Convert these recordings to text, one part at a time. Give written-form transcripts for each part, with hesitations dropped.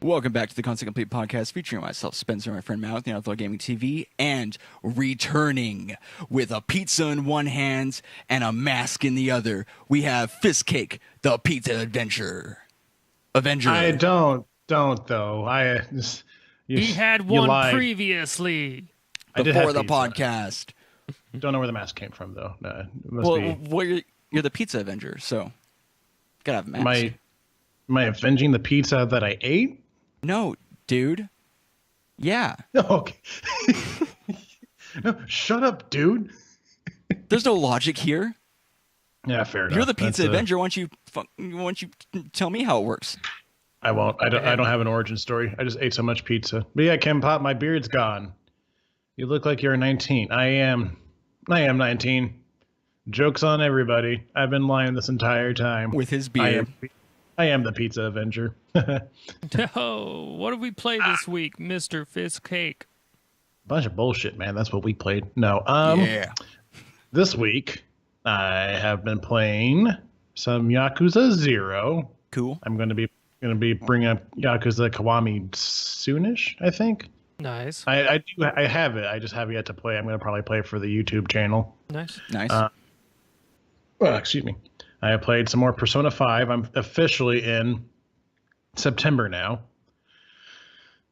Welcome back to the Constant Complete podcast featuring myself, Spencer, and my friend Mouth, the Outlaw Gaming TV, and returning with a pizza in one hand and a mask in the other, we have Fist Cake, the Pizza Avenger. I don't though. He had one previously. Before the podcast. Don't know where the mask came from though. You're the Pizza Avenger, so gotta have a mask. Am I avenging the pizza that I ate? No, dude. Yeah. Okay. No, shut up, dude. There's no logic here. Yeah, fair enough. You're the Pizza Avenger. Why don't you tell me how it works? I won't. I don't have an origin story. I just ate so much pizza. But yeah, Kim Pop, my beard's gone. You look like you're 19. I am 19. Joke's on everybody. I've been lying this entire time. With his beard. I am the Pizza Avenger. Oh, what did we play this week, Mr. Fist Cake? Bunch of bullshit, man. That's what we played. No. Yeah. This week, I have been playing some Yakuza 0. Cool. I'm going to be bringing up Yakuza Kiwami soonish, I think. Nice. I have it. I just have yet to play. I'm going to probably play it for the YouTube channel. Nice. Well, excuse me. I have played some more Persona 5. I'm officially in September now.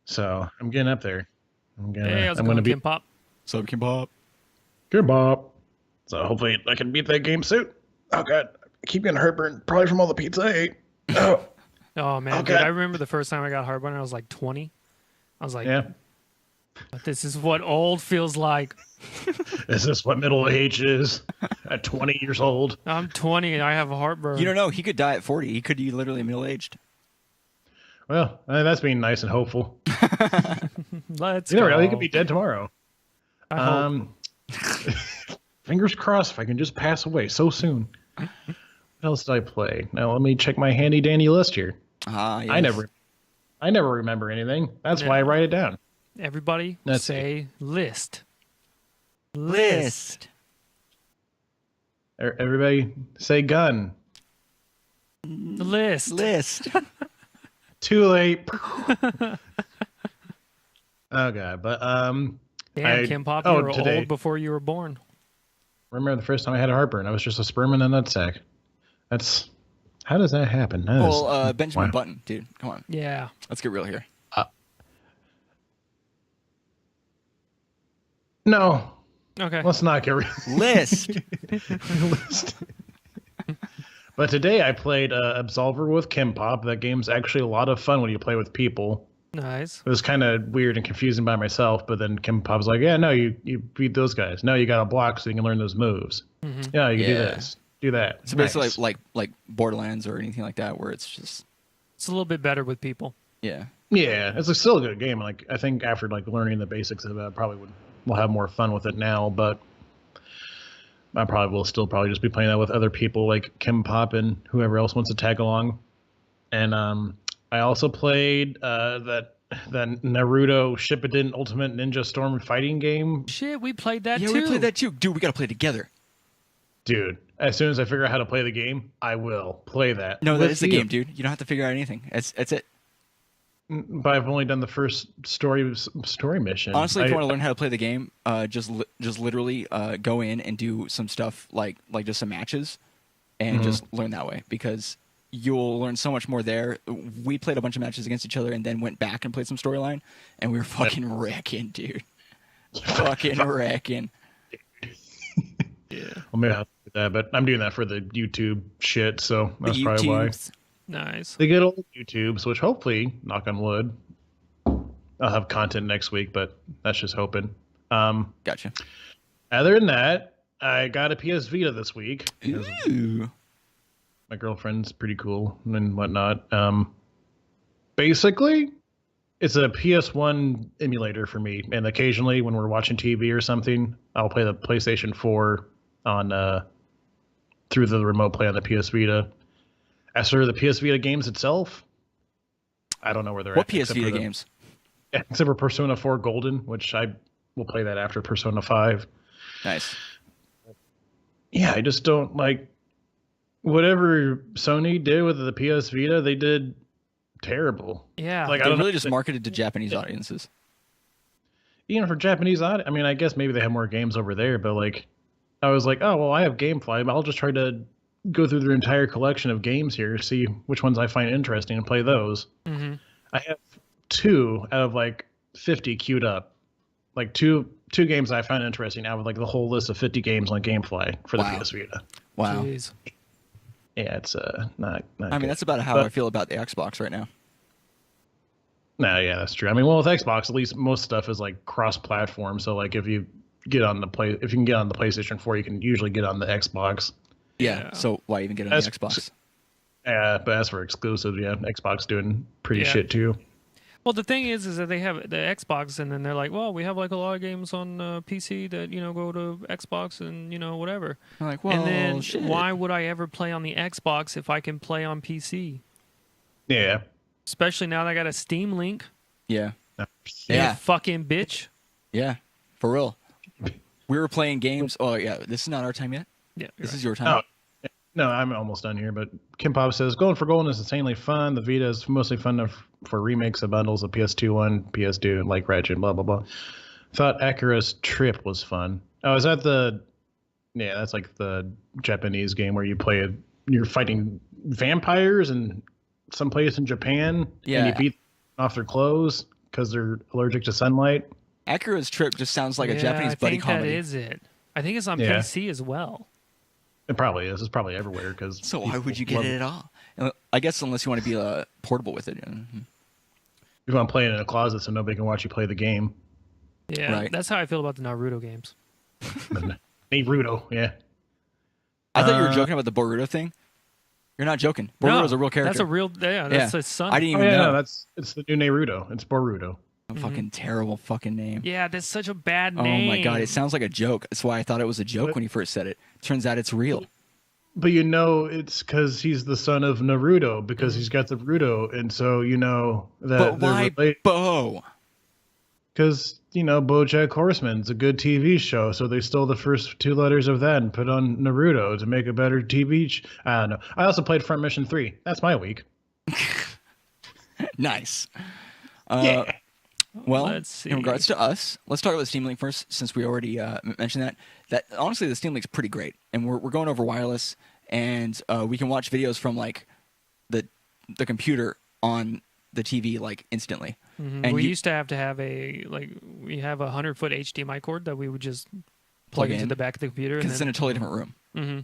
So I'm getting up there. I'm going to be Kim Pop. Sup, Kim Pop. Kim Pop. So hopefully I can beat that game soon. Oh, God. I keep getting heartburn, probably from all the pizza I ate. Oh, man. Dude, I remember the first time I got heartburn, I was like 20. I was like, yeah. But this is what old feels like. Is this what middle age is at 20 years old? I'm 20 and I have a heartburn. You don't know. He could die at 40. He could be literally middle-aged. Well, that's being nice and hopeful. Let's you never go. know. He could be dead tomorrow. I hope. Fingers crossed if I can just pass away so soon. What else did I play? Now, let me check my handy-dandy list here. Yes. I never remember anything. That's why I write it down. Everybody say list. List. Everybody say gun. List. Too late. Oh God, but Damn, Kim Pop, you were old before you were born. Remember the first time I had a heartburn? I was just a sperm in a nutsack. How does that happen? Benjamin Button, dude. Come on. Yeah. Let's get real here. No. Okay. Let's not get real. List. But today I played Absolver with Kim Pop. That game's actually a lot of fun when you play with people. Nice. It was kind of weird and confusing by myself, but then Kim Pop's like, yeah, no, you beat those guys. No, you got to block so you can learn those moves. Mm-hmm. Yeah, you can do this. Do that. So basically like Borderlands or anything like that where it's a little bit better with people. Yeah. Yeah, it's still a good game. Like I think after learning the basics of it, I probably will have more fun with it now, but I probably will still just be playing that with other people like Kim Pop and whoever else wants to tag along. And I also played that Naruto Shippuden Ultimate Ninja Storm fighting game. Shit, we played that too. Yeah, we played that too. Dude, we got to play together. Dude, as soon as I figure out how to play the game, I will play that. No, that is the game, dude. You don't have to figure out anything. That's it. But I've only done the first story mission. Honestly, if you want to learn how to play the game, just literally go in and do some stuff like just some matches, and just learn that way because you'll learn so much more there. We played a bunch of matches against each other and then went back and played some storyline, and we were fucking wrecking, dude. Fucking wrecking. Yeah. Well, maybe I'll have to do that, but I'm doing that for the YouTube shit, so that's probably why. Nice. They get old YouTubes, which hopefully, knock on wood, I'll have content next week, but that's just hoping. Gotcha. Other than that, I got a PS Vita this week. Ooh. My girlfriend's pretty cool and whatnot. Basically, it's a PS1 emulator for me, and occasionally when we're watching TV or something, I'll play the PlayStation 4 on through the remote play on the PS Vita. As for the PS Vita games itself, I don't know where they're at. What PS Vita games? Except for Persona 4 Golden, which I will play that after Persona 5. Nice. Yeah, I just don't like whatever Sony did with the PS Vita. They did terrible. Yeah. Like, They really just marketed to Japanese audiences. Even for Japanese I mean, I guess maybe they have more games over there, but like, I was like, oh well, I have GameFly, but I'll just try to go through their entire collection of games here, see which ones I find interesting, and play those. Mm-hmm. I have 2 out of like 50 queued up, like two games I found interesting out of like the whole list of 50 games on GameFly for the PS Vita. Wow. Jeez. Yeah, it's not. I mean, that's about how I feel about the Xbox right now. No, yeah, that's true. I mean, well, with Xbox, at least most stuff is like cross-platform. So, like, if you can get on the PlayStation 4, you can usually get on the Xbox. Yeah. So why even get on the Xbox? Yeah, but as for exclusives, yeah, Xbox doing pretty shit too. Well, the thing is that they have the Xbox, and then they're like, well, we have like a lot of games on PC that go to Xbox and whatever. I'm like, well, and then shit. why would I ever play on the Xbox if I can play on PC? Yeah. Especially now that I got a Steam link. Yeah. You fucking bitch. Yeah. For real. We were playing games. Oh yeah, this is not our time yet. Yeah. This is your time. Oh, no, I'm almost done here. But Kim Pop says, going for Golden is insanely fun. The Vita is mostly fun for remakes of bundles of PS2 1, PS2, like Ratchet, blah, blah, blah. Thought Akira's Trip was fun. Oh, is that that's like the Japanese game where you're fighting vampires and someplace in Japan, and you beat off their clothes because they're allergic to sunlight. Akira's Trip just sounds like a Japanese buddy comedy. That is it. I think it's on PC as well. It probably is. It's probably everywhere. So why would you get it at all? I guess unless you want to be portable with it. You want to play it in a closet so nobody can watch you play the game. Yeah, right. That's how I feel about the Naruto games. Naruto, yeah. I thought you were joking about the Boruto thing. You're not joking. Boruto's a real character. That's a real. Yeah, that's his son. I didn't even know. No, it's the new Naruto. It's Boruto. Fucking terrible fucking name. Yeah, that's such a bad name. Oh my god, it sounds like a joke. That's why I thought it was a joke when he first said it. Turns out it's real. But it's because he's the son of Naruto, because he's got the Naruto, and so that. But why Bo? Because BoJack Horseman's a good TV show, so they stole the first 2 letters of that and put on Naruto to make a better TV. I don't know. I also played Front Mission 3. That's my week. Nice. Yeah. Well, in regards to us, let's talk about the Steam Link first, since we already mentioned that. That honestly, the Steam Link's pretty great, and we're going over wireless, and we can watch videos from like the computer on the TV like instantly. Mm-hmm. And we used to have we have a 100-foot HDMI cord that we would just plug into the back of the computer, because it's in a totally different room. Mm-hmm.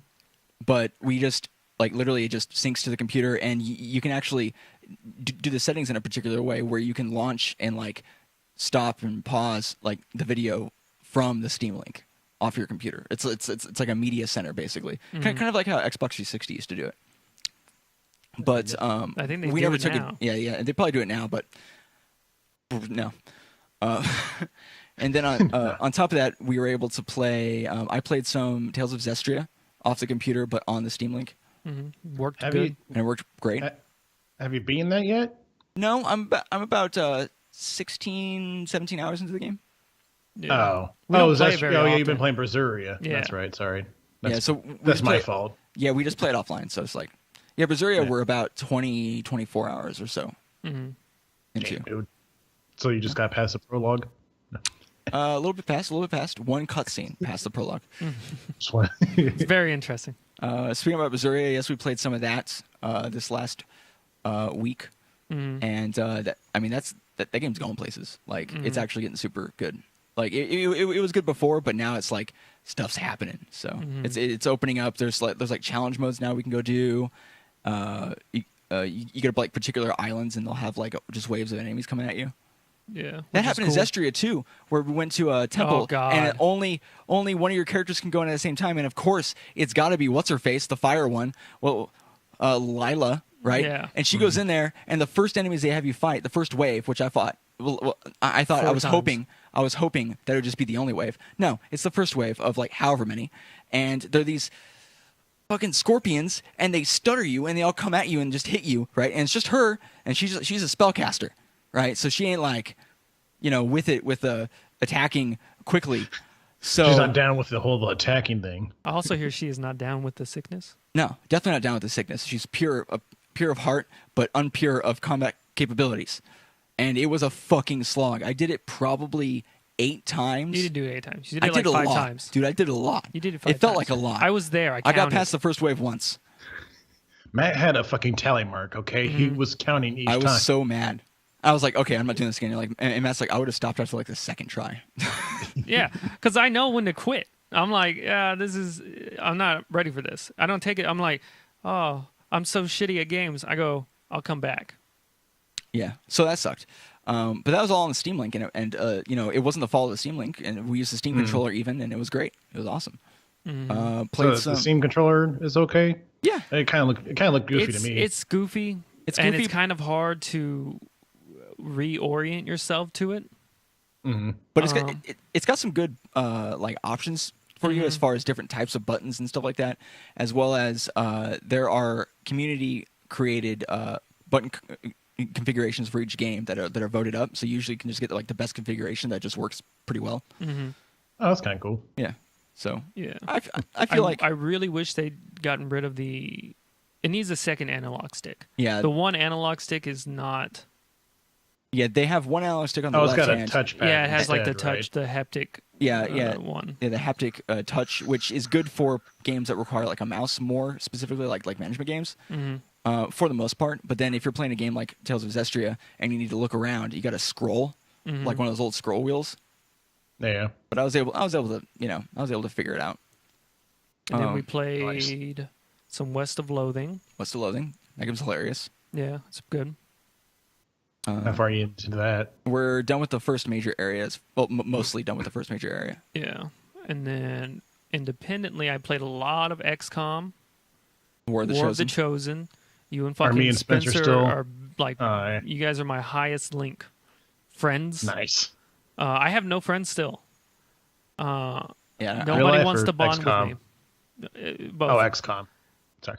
But we just literally it just syncs to the computer, and you can actually do the settings in a particular way where you can launch and stop and pause the video from the Steam Link off your computer. It's like a media center basically, kind of like how Xbox 360 used to do it. But I think we never took it. Yeah, they probably do it now, but no. And then on top of that, we were able to play. I played some Tales of Zestria off the computer, but on the Steam Link. Mm-hmm. Worked good, and it worked great. Have you beaten that yet? No, I'm about 16, 17 hours into the game. Yeah. You've been playing Berseria. Yeah. That's right. Sorry. That's my fault. Yeah, we just play it offline, so it's Berseria we're about 20, 24 hours or so into. So you just got past the prologue? A little bit past. One cutscene past the prologue. It's very interesting. Speaking about Berseria, yes, we played some of that this last week, and that game's going places. It's actually getting super good. It was good before, but now it's stuff's happening. So it's opening up. There's challenge modes now we can go do. You go to particular islands, and they'll have just waves of enemies coming at you. Yeah, that happened in Zestria too, where we went to a temple, and only one of your characters can go in at the same time. And of course, it's got to be what's her face, the fire one. Well, Lila, right? Yeah. And she goes in there, and the first enemies they have you fight, the first wave, which I thought, I was hoping that it would just be the only wave. No, it's the first wave of however many, and they're these fucking scorpions, and they stutter you, and they all come at you and just hit you, right? And it's just her, and she's a spellcaster. Right, so she ain't with attacking quickly. So she's not down with the whole attacking thing. I also hear she is not down with the sickness. No, definitely not down with the sickness. She's pure of heart, but unpure of combat capabilities, and it was a fucking slog. I did it probably 8 times. You didn't do it 8 times. You I did it did like a 5 lot. times. Dude, I did a lot. You did it 5 times. It felt like a lot. I was there. I got past the first wave once. Matt had a fucking tally mark, okay? He was counting each time. I was so mad. I was like, okay, I'm not doing this again. Like, and Matt's like, I would have stopped after like the second try. Yeah, because I know when to quit. I'm like, yeah, I'm not ready for this. I don't take it. I'm like, oh, I'm so shitty at games. I go, I'll come back. Yeah, so that sucked. But that was all on the Steam Link, and it wasn't the fault of the Steam Link, and we used the Steam controller even, and it was great. It was awesome. So the Steam controller is okay. Yeah, it kind of looked goofy to me. It's goofy. And it's kind of hard to reorient yourself to it. But it's got some good like options for you as far as different types of buttons and stuff like that, as well as there are community created button configurations for each game that are voted up. So usually you can just get like the best configuration that just works pretty well. Oh, that's kind of cool. Yeah. So yeah, I feel like I really wish they'd gotten rid of the. It needs a second analog stick. Yeah, the one analog stick is not. Yeah, they have one analog stick on the left hand. Oh, it's got a touchpad. Yeah, it has like the instead, touch, the haptic. One. Yeah, the haptic touch, which is good for games that require like a mouse more specifically, like management games. For the most part. But then if you're playing a game like Tales of Zestria and you need to look around, you got to scroll like one of those old scroll wheels. Yeah. But I was able to figure it out. And then we played some West of Loathing. West of Loathing. That game's hilarious. Yeah, it's good. How far are you into that? We're done with the first major areas. Well, mostly done with the first major area. Yeah. And then independently, I played a lot of XCOM. War of the Chosen. You and fucking me and Spencer still are like, you guys are my highest link friends. Nice. I have no friends still. Yeah. Nobody wants to bond XCOM? with me. Both. Oh, XCOM. Sorry.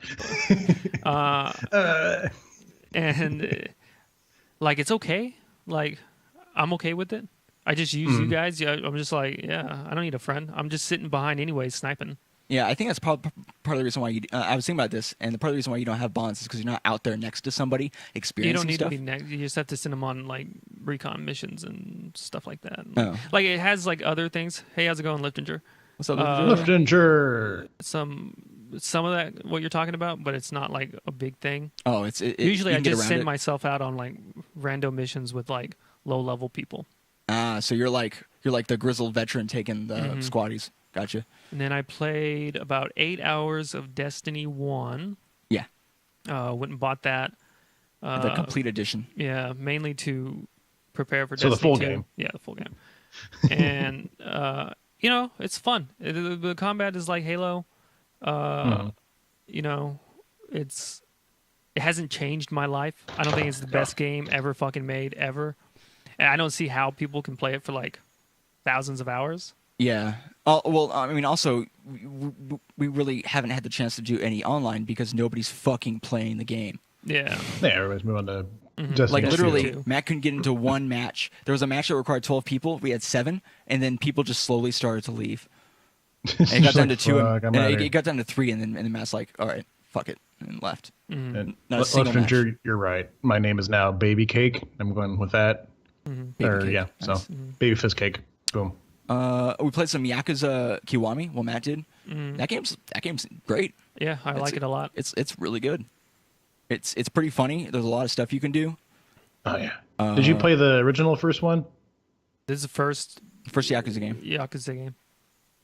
And like, it's okay. Like, I'm okay with it. I just use you guys. I'm just like, yeah, I don't need a friend. I'm just sitting behind anyway, sniping. Yeah, I think that's part of the reason why you. I was thinking about this, and part of the reason why you don't have bonds is because you're not out there next to somebody experiencing stuff. You don't need to be next. You just have to send them on like recon missions and stuff like that. Oh. Like it has like other things. Hey, how's it going, Liftinger? What's up, Liftinger? Some of that what you're talking about, but it's not like a big thing. Oh, usually I just send myself out on like random missions with like low level people. So you're like the grizzled veteran taking the squaddies. Gotcha. And then I played about 8 hours of Destiny 1. Yeah. Went and bought that. The complete edition. Yeah, mainly to prepare for Destiny 2. So the full game. Yeah, the full game. And, it's fun. The combat is like Halo. You know, it hasn't changed my life. I don't think it's the best game ever fucking made, ever. And I don't see how people can play it for like thousands of hours. Yeah. Well, I mean, also, we really haven't had the chance to do any online because nobody's fucking playing the game. Yeah. Yeah, everybody's moving on to Destiny. Like, literally, Matt couldn't get into one match. There was a match that required 12 people. We had 7, and then people just slowly started to leave. And it got down to 2, and it got down to 3, and then Matt's like, all right, fuck it, and left. And Not a single match. You're right. My name is now Baby Cake. I'm going with that. Baby cake. Nice. So Baby Fist Cake. Boom. We played some Yakuza Kiwami. Well, Matt did. That game's great. Yeah, I like it a lot. It's really good. It's pretty funny. There's a lot of stuff you can do. Oh yeah. Did you play the original first one? This is the first Yakuza game. Yakuza game.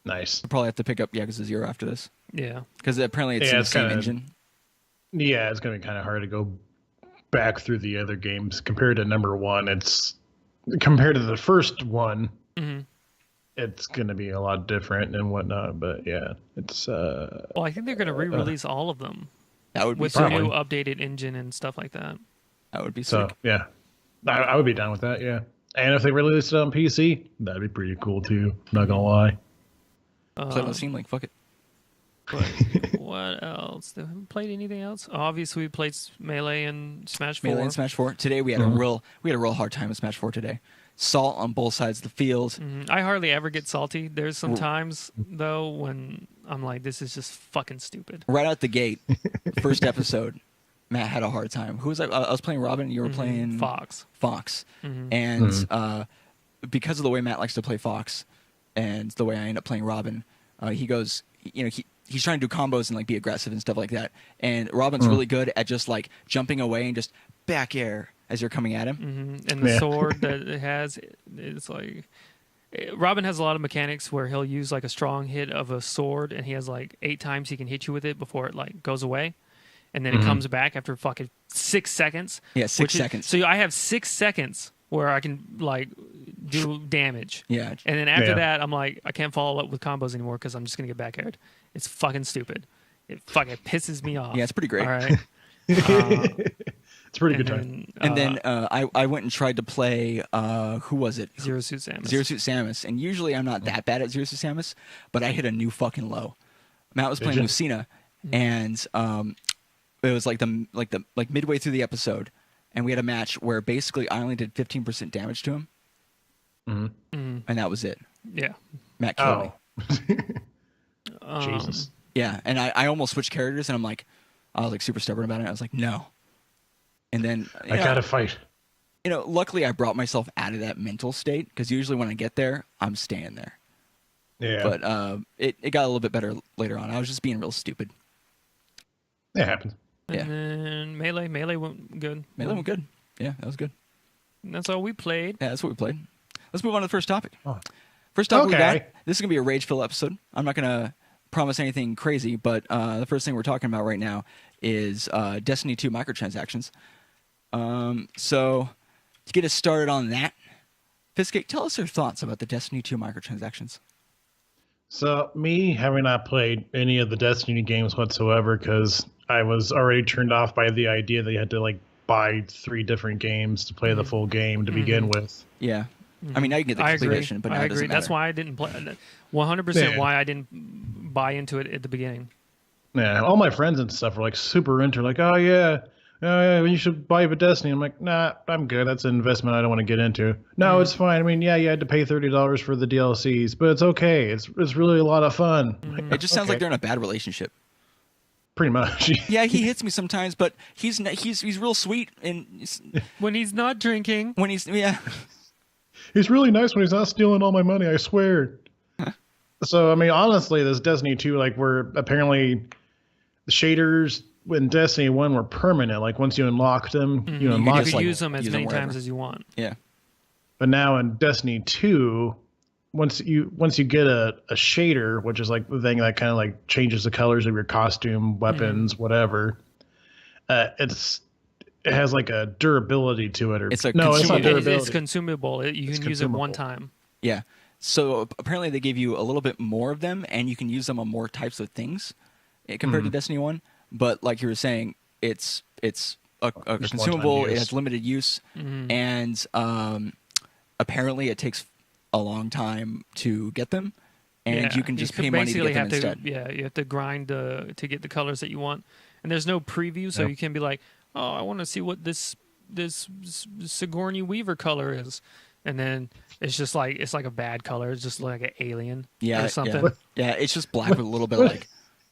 Nice. We'll probably have to pick up Yakuza 0 after this. Yeah. Because apparently it's in the same engine. Yeah, it's going to be kind of hard to go back through the other games compared to number 1. It's compared to the first one. It's going to be a lot different and whatnot, but yeah, it's. Well, I think they're going to re-release all of them. That would be with the new updated engine and stuff like that. That would be so sick. Yeah, I would be down with that. Yeah, and if they release it on PC, that'd be pretty cool too. Not gonna lie. Play on the Steam Link. Fuck it. But what else? They haven't played anything else. Obviously, we played Melee and Smash 4. Melee and Smash 4. Today we had a real hard time with Smash 4 today. Salt on both sides of the field. I hardly ever get salty. There's some times though when I'm like, this is just fucking stupid. Right out the gate, first episode, Matt had a hard time. Who was I was playing Robin, and you were playing Fox. And because of the way Matt likes to play Fox, and the way I end up playing Robin, he goes, he's trying to do combos and like be aggressive and stuff like that. And Robin's really good at just like jumping away and just back air as you're coming at him. And the sword that it has, it's like Robin has a lot of mechanics where he'll use like a strong hit of a sword, and he has like 8 times he can hit you with it before it like goes away, and then it comes back after fucking 6 seconds. Yeah, 6 seconds. So I have 6 seconds where I can like do damage. Yeah. And then after that, I'm like, I can't follow up with combos anymore because I'm just gonna get back aired. It's fucking stupid. It fucking pisses me off. Yeah, it's pretty great. All right. It's a pretty good time. And then I went and tried to play who was it? Zero Suit Samus. Zero Suit Samus. And usually I'm not that bad at Zero Suit Samus, but I hit a new fucking low. Matt was playing Lucina, and it was like midway through the episode, and we had a match where basically I only did 15% damage to him, and that was it. Yeah. Matt killed me. Jesus. Yeah, and I almost switched characters, and I was like super stubborn about it. I was like, no. And then I gotta fight. Luckily I brought myself out of that mental state, because usually when I get there, I'm staying there. Yeah. But it got a little bit better later on. I was just being real stupid. It happens. And Yeah. then Melee went good. Melee went good. Yeah, that was good. And that's all we played. Yeah, that's what we played. Let's move on to the first topic. Oh. First topic we got. Okay. This is gonna be a rage-filled episode. I'm not gonna promise anything crazy, but the first thing we're talking about right now is Destiny 2 microtransactions. So to get us started on that, Fiskate, tell us your thoughts about the Destiny 2 microtransactions. So, me having not played any of the Destiny games whatsoever, because I was already turned off by the idea that you had to like buy 3 different games to play the full game to begin with. Yeah. I mean, now you can get the complete edition, but now it doesn't matter. That's why I didn't play. 100% why I didn't buy into it at the beginning. Yeah, all my friends and stuff were like super into, like, oh yeah, you should buy a Destiny. I'm like, nah, I'm good. That's an investment I don't want to get into. No, it's fine. I mean, yeah, you had to pay $30 for the DLCs, but it's okay. It's really a lot of fun. It just sounds like they're in a bad relationship. Pretty much. Yeah, he hits me sometimes, but he's real sweet, and When he's not drinking. when he's He's really nice when he's not stealing all my money, I swear. So, I mean, honestly, this Destiny 2, like, were apparently the shaders in Destiny 1 were permanent. Like, once you unlocked them, you unlocked You could like, use them as use many them wherever. times as you want. Yeah. But now in Destiny 2, once you get a shader, which is like the thing that kind of like changes the colors of your costume, weapons, whatever, it has like a durability to it. Or It's a no, it's not consumable. durability. It's consumable. You can use it one time. Yeah. So apparently they gave you a little bit more of them, and you can use them on more types of things compared to Destiny 1. But like you were saying, it's a consumable. It has limited use, and apparently it takes a long time to get them, and you can just pay money to get them instead. Yeah, you have to grind to get the colors that you want, and there's no preview, so you can be like, oh, I want to see what this Sigourney Weaver color is, and then it's just like a bad color. It's just like an alien or something. Yeah, it's just black with a little bit of like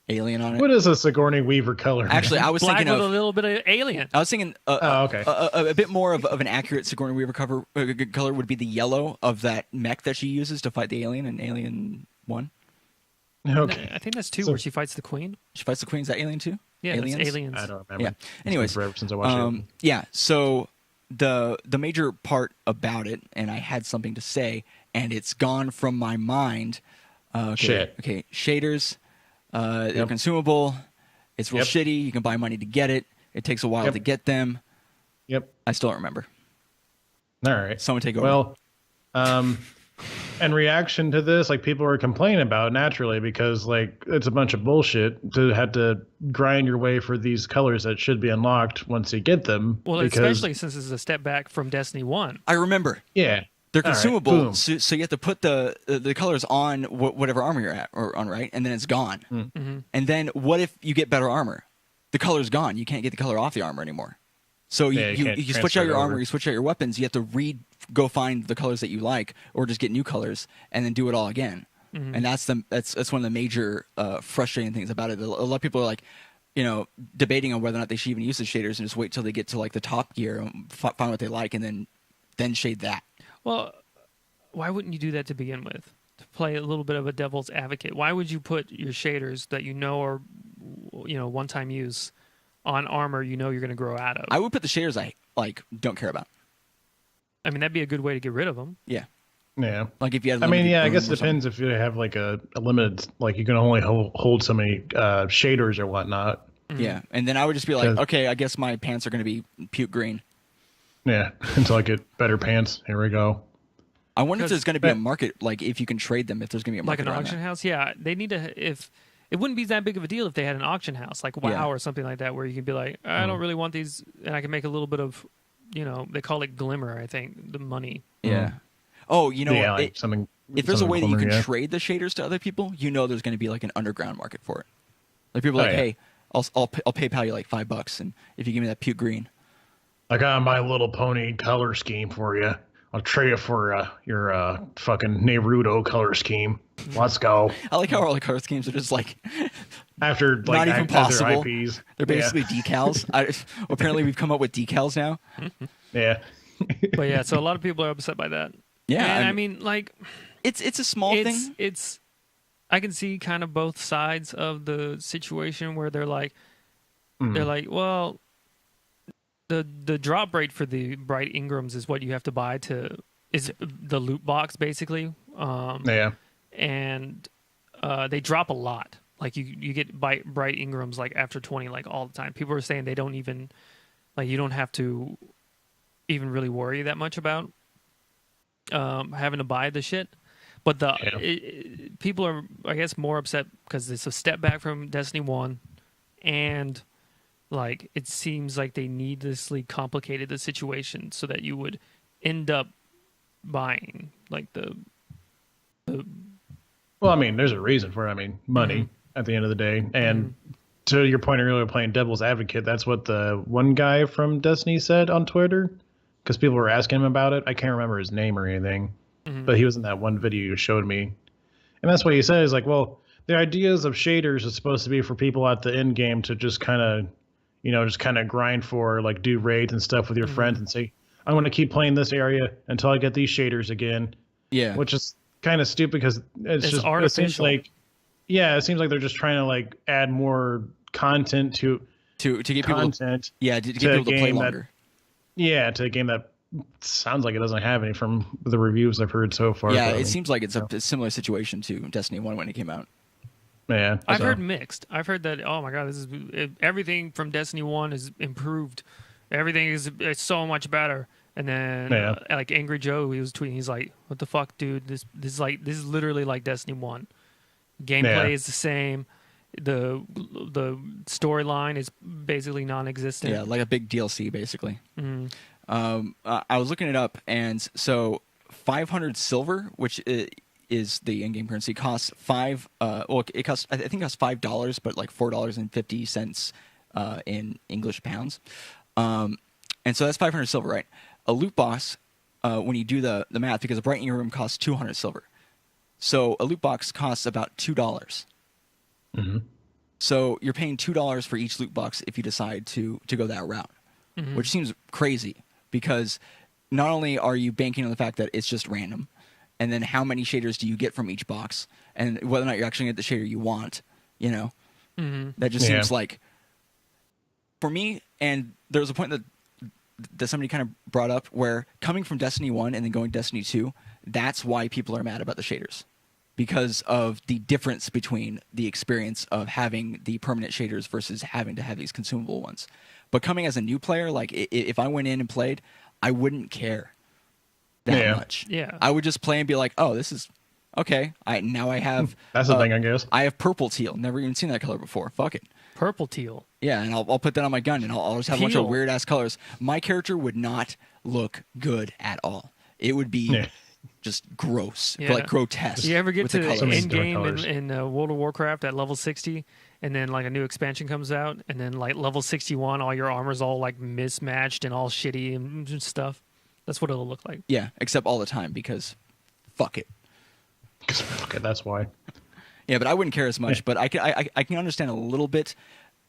alien on it. What is a Sigourney Weaver color? Actually, I was black thinking with of a little bit of alien. I was thinking okay. a bit more of an accurate Sigourney Weaver color would be the yellow of that mech that she uses to fight the alien in Alien 1. Okay. I think that's 2 where she fights the queen. She fights the queen. Is that Alien 2? Yeah, Aliens? that's aliens. I don't remember. Yeah. Anyways, it's been forever since I watched it. yeah. So the major part about it, and I had something to say, and it's gone from my mind. Shit. Okay. Shaders. They're consumable. It's real shitty. You can buy money to get it. It takes a while to get them. Yep. I still don't remember. All right. Someone take over. Well, in reaction to this, like, people were complaining about it naturally, because like it's a bunch of bullshit to have to grind your way for these colors that should be unlocked once you get them. Well, because, especially since it's a step back from Destiny 1. I remember. Yeah. They're All right, consumable, boom. so you have to put the colors on whatever armor you're at or on, right? And then it's gone. And then what if you get better armor? The color's gone. You can't get the color off the armor anymore. So you switch out your armor, you switch out your weapons. You have to go find the colors that you like, or just get new colors and then do it all again. And that's one of the major frustrating things about it. A lot of people are like, debating on whether or not they should even use the shaders and just wait till they get to like the top gear and find what they like and then shade that. Well, why wouldn't you do that to begin with? To play a little bit of a devil's advocate, why would you put your shaders that are, one-time use on armor you're going to grow out of? I would put the shaders I don't care about. I mean, that'd be a good way to get rid of them. Yeah. Yeah. Like if you had. I guess it depends if you have like a limited, like you can only hold so many shaders or whatnot. Yeah, and then I would just be like, okay, I guess my pants are going to be puke green. Yeah, until I get better pants. Here we go. I wonder if there's going to be a market, like if you can trade them, if there's going to be a market. Like an auction house? Yeah, they need to, if it wouldn't be that big of a deal if they had an auction house, like WoW or something like that, where you could be like, I don't really want these, and I can make a little bit of, they call it glimmer, I think, the money. Yeah. Oh, like if there's a way that you can trade the shaders to other people, there's going to be like an underground market for it. Like people are like, hey, I'll PayPal you like $5, and if you give me that puke green. I got My Little Pony color scheme for you. I'll trade it for your fucking Naruto color scheme. Let's go. I like how all the color schemes are just like after like not even possible. IPs. They're basically decals. Apparently, we've come up with decals now. Yeah. But yeah, so a lot of people are upset by that. Yeah, and I mean, like, it's a small thing. I can see kind of both sides of the situation where they're like, well, the drop rate for the bright Ingrams is what you have to buy is the loot box basically. And they drop a lot. Like you get bright Ingrams like after 20, like all the time. People are saying they don't even you don't have to even really worry that much about having to buy the shit. But people are, I guess, more upset because it's a step back from Destiny 1, and like it seems like they needlessly complicated the situation so that you would end up buying like the Well, I mean, there's a reason for it. I mean, money at the end of the day. And to your point earlier, playing devil's advocate, that's what the one guy from Destiny said on Twitter, because people were asking him about it. I can't remember his name or anything. But he was in that one video you showed me. And that's what he said is like, well, the ideas of shaders is supposed to be for people at the end game to just kind of, grind for, like, do raids and stuff with your friends and say, I'm going to keep playing this area until I get these shaders again. Yeah. Which is kind of stupid because it's just artificial. It seems like they're just trying to, like, add more content to get people to get people to play longer. To a game that sounds like it doesn't have any from the reviews I've heard so far. Yeah, it seems like it's a similar situation to Destiny 1 when it came out. Yeah, I've heard mixed. I've heard that, oh my god, everything from Destiny 1 is improved. Everything it's so much better. And then like Angry Joe, he was tweeting, he's like, what the fuck, dude? This is literally like Destiny 1. Gameplay is the same. The storyline is basically non-existent. Yeah, like a big DLC basically. I was looking it up, and so 500 silver, which is the in-game currency, costs I think it costs $5, but like $4.50 in English pounds. And so that's 500 silver, right? A loot box, when you do the math, because a bright room costs 200 silver, so a loot box costs about $2. So you're paying $2 for each loot box if you decide to go that route, which seems crazy. Because not only are you banking on the fact that it's just random, and then how many shaders do you get from each box, and whether or not you're actually going to get the shader you want, that just seems like, for me, and there was a point that somebody kind of brought up where coming from Destiny 1 and then going to Destiny 2, that's why people are mad about the shaders. Because of the difference between the experience of having the permanent shaders versus having to have these consumable ones. But coming as a new player, like if I went in and played, I wouldn't care that much. Yeah, I would just play and be like, "Oh, this is okay." I have that's the thing, I guess. I have purple teal. Never even seen that color before. Fuck it. Purple teal. Yeah, and I'll put that on my gun, and I'll just have a bunch of weird ass colors. My character would not look good at all. It would be just gross, like grotesque. You ever get to the end game in World of Warcraft at level 60? And then like a new expansion comes out, and then like level 61, all your armor's all like mismatched and all shitty and stuff. That's what it'll look like. Yeah, except all the time because fuck it. Fuck it, that's why. Yeah, but I wouldn't care as much. But I can understand a little bit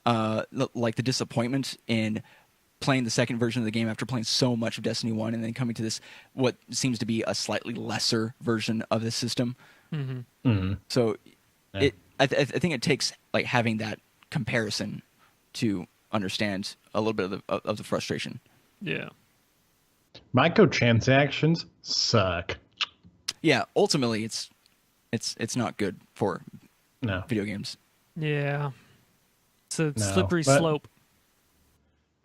like the disappointment in playing the second version of the game after playing so much of Destiny 1 and then coming to this what seems to be a slightly lesser version of the system. So Yeah. I think it takes like having that comparison to understand a little bit of the frustration. Yeah. Microtransactions suck. Yeah, ultimately it's not good for video games. Yeah. It's a No, slippery but- slope.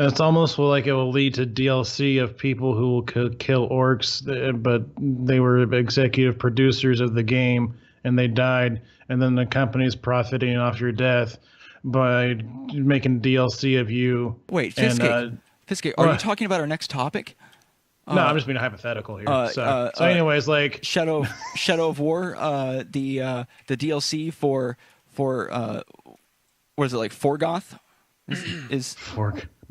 It's almost like it will lead to DLC of people who will kill orcs, but they were executive producers of the game and they died, and then the company's profiting off your death by making DLC of you. Wait, and, Fiskate, are you what? talking about our next topic? No, I'm just being hypothetical here. So anyways, like Shadow of War, the DLC for what is it, like Forgoth? Is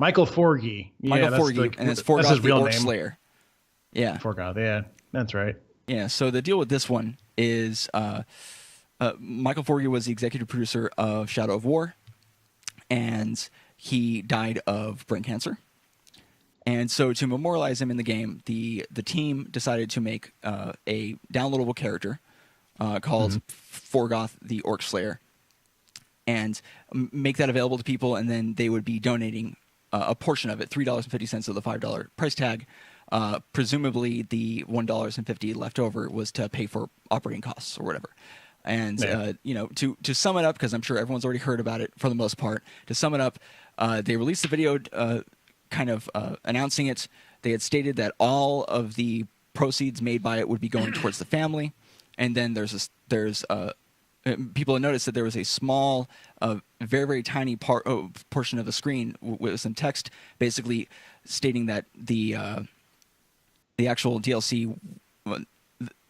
Michael Forgy. Michael that's Forgy, and it's Forgoth that's his the real Orc-Slayer. Yeah. Forgoth, yeah, that's right. Yeah, so the deal with this one is Michael Forgy was the executive producer of Shadow of War, and he died of brain cancer. And so to memorialize him in the game, the team decided to make a downloadable character called Forgoth the Orc-Slayer, and make that available to people, and then they would be donating a portion of it, $3.50 of the $5 price tag. Presumably the $1.50 left over was to pay for operating costs or whatever. And to sum it up, because I'm sure everyone's already heard about it for the most part, to sum it up, they released the video announcing it. They had stated that all of the proceeds made by it would be going towards the family, and then there's people had noticed that there was a small, very, very tiny portion of the screen with some text basically stating that the actual DLC,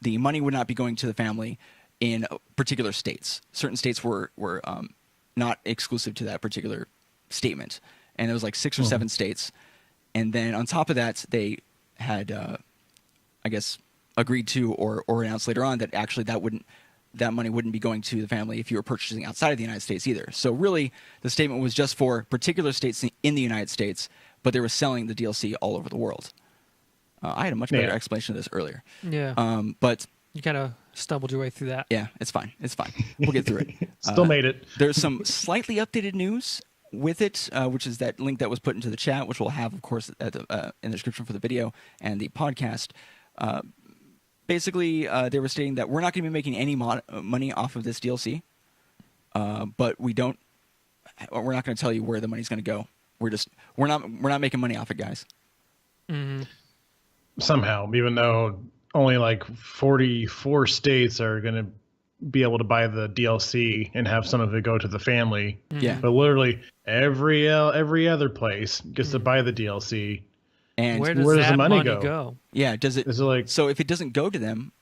the money would not be going to the family in particular states. Certain states were not exclusive to that particular statement. And it was like 6 or 7 states. And then on top of that, they had, I guess, agreed to or announced later on that actually that money wouldn't be going to the family if you were purchasing outside of the United States either. So really, the statement was just for particular states in the United States, but they were selling the DLC all over the world. I had a much better explanation of this earlier. Yeah. But you kind of stumbled your way through that. yeah, it's fine. It's fine. We'll get through it. Still made it. There's some slightly updated news with it, which is that link that was put into the chat, which we'll have, of course, in the description for the video and the podcast. Basically, they were stating that we're not going to be making any money off of this DLC, but we're not going to tell you where the money's going to go. We're not making money off it, guys. Mm-hmm. Somehow, even though only like 44 states are going to be able to buy the DLC and have some of it go to the family. Yeah. But literally every other place gets to buy the DLC. And where does the that money money go? go? Yeah, does it? Is it like So if it doesn't go to them,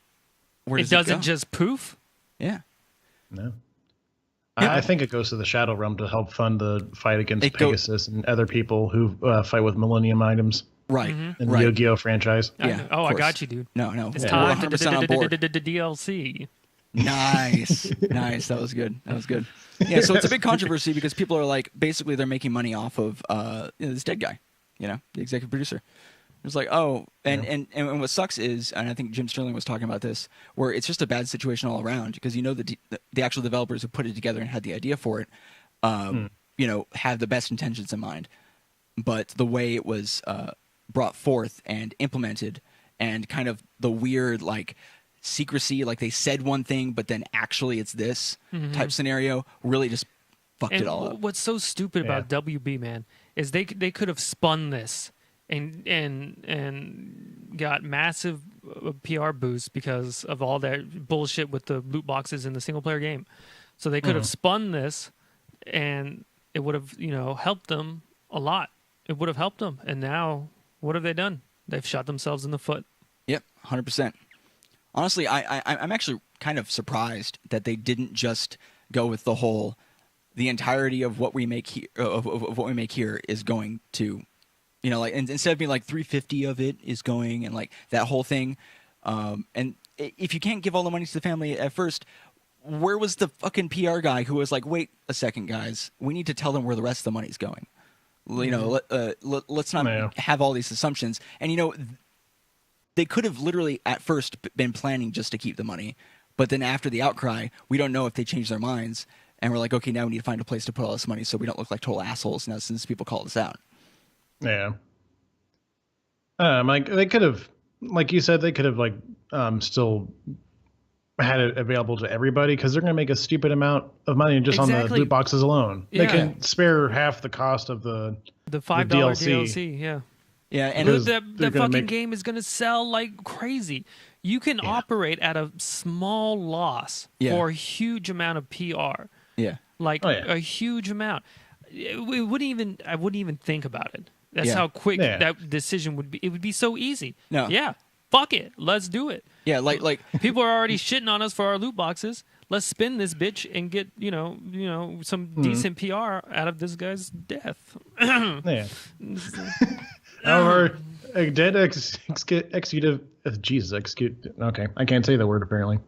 where does It doesn't go? just poof? Yeah. no? Yeah. I think it goes to the Shadow Realm to help fund the fight against It go- Pegasus and other people who fight with Millennium items Right. in the Right. Yu-Gi-Oh franchise. Yeah, Oh, of I course. got you, dude. No. It's We're time 100% on board. DLC. Nice. That was good. Yeah, so it's a big controversy because people are like, basically they're making money off of this dead guy, the executive producer. It's like, and what sucks is, and I think Jim Sterling was talking about this, where it's just a bad situation all around because the actual developers who put it together and had the idea for it, have the best intentions in mind, but the way it was brought forth and implemented, and kind of the weird like secrecy, like they said one thing but then actually it's this type scenario, really just fucked it all up. What's so stupid about WB, man, is they could have spun this and got massive PR boost because of all that bullshit with the loot boxes in the single player game. So they could have spun this, and it would have helped them a lot. It would have helped them, and now what have they done? They've shot themselves in the foot. Yep, 100%. Honestly, I'm actually kind of surprised that they didn't just go with the entirety of what we make here, of what we make here is going to, like, and instead of being like 350 of it is going and like that whole thing. And if you can't give all the money to the family at first, where was the fucking PR guy who was like, wait a second, guys, we need to tell them where the rest of the money's going. You know, let's not have all these assumptions. And, you know, they could have literally at first been planning just to keep the money. But then after the outcry, we don't know if they changed their minds. And we're like, okay, now we need to find a place to put all this money so we don't look like total assholes now since people called us out. Yeah. Like they could have, like you said, they could have like still had it available to everybody because they're going to make a stupid amount of money just on the loot boxes alone. Yeah. They can spare half the cost of the $5 DLC. Yeah. Yeah, and the fucking game is going to sell like crazy. You can operate at a small loss for a huge amount of PR. Yeah. Like a huge amount. I wouldn't even think about it. That's how quick that decision would be. It would be so easy. No. Yeah. Fuck it. Let's do it. Yeah, like people are already shitting on us for our loot boxes. Let's spin this bitch and get, you know, some decent PR out of this guy's death. Yeah. Our dead executive. Okay, I can't say the word apparently.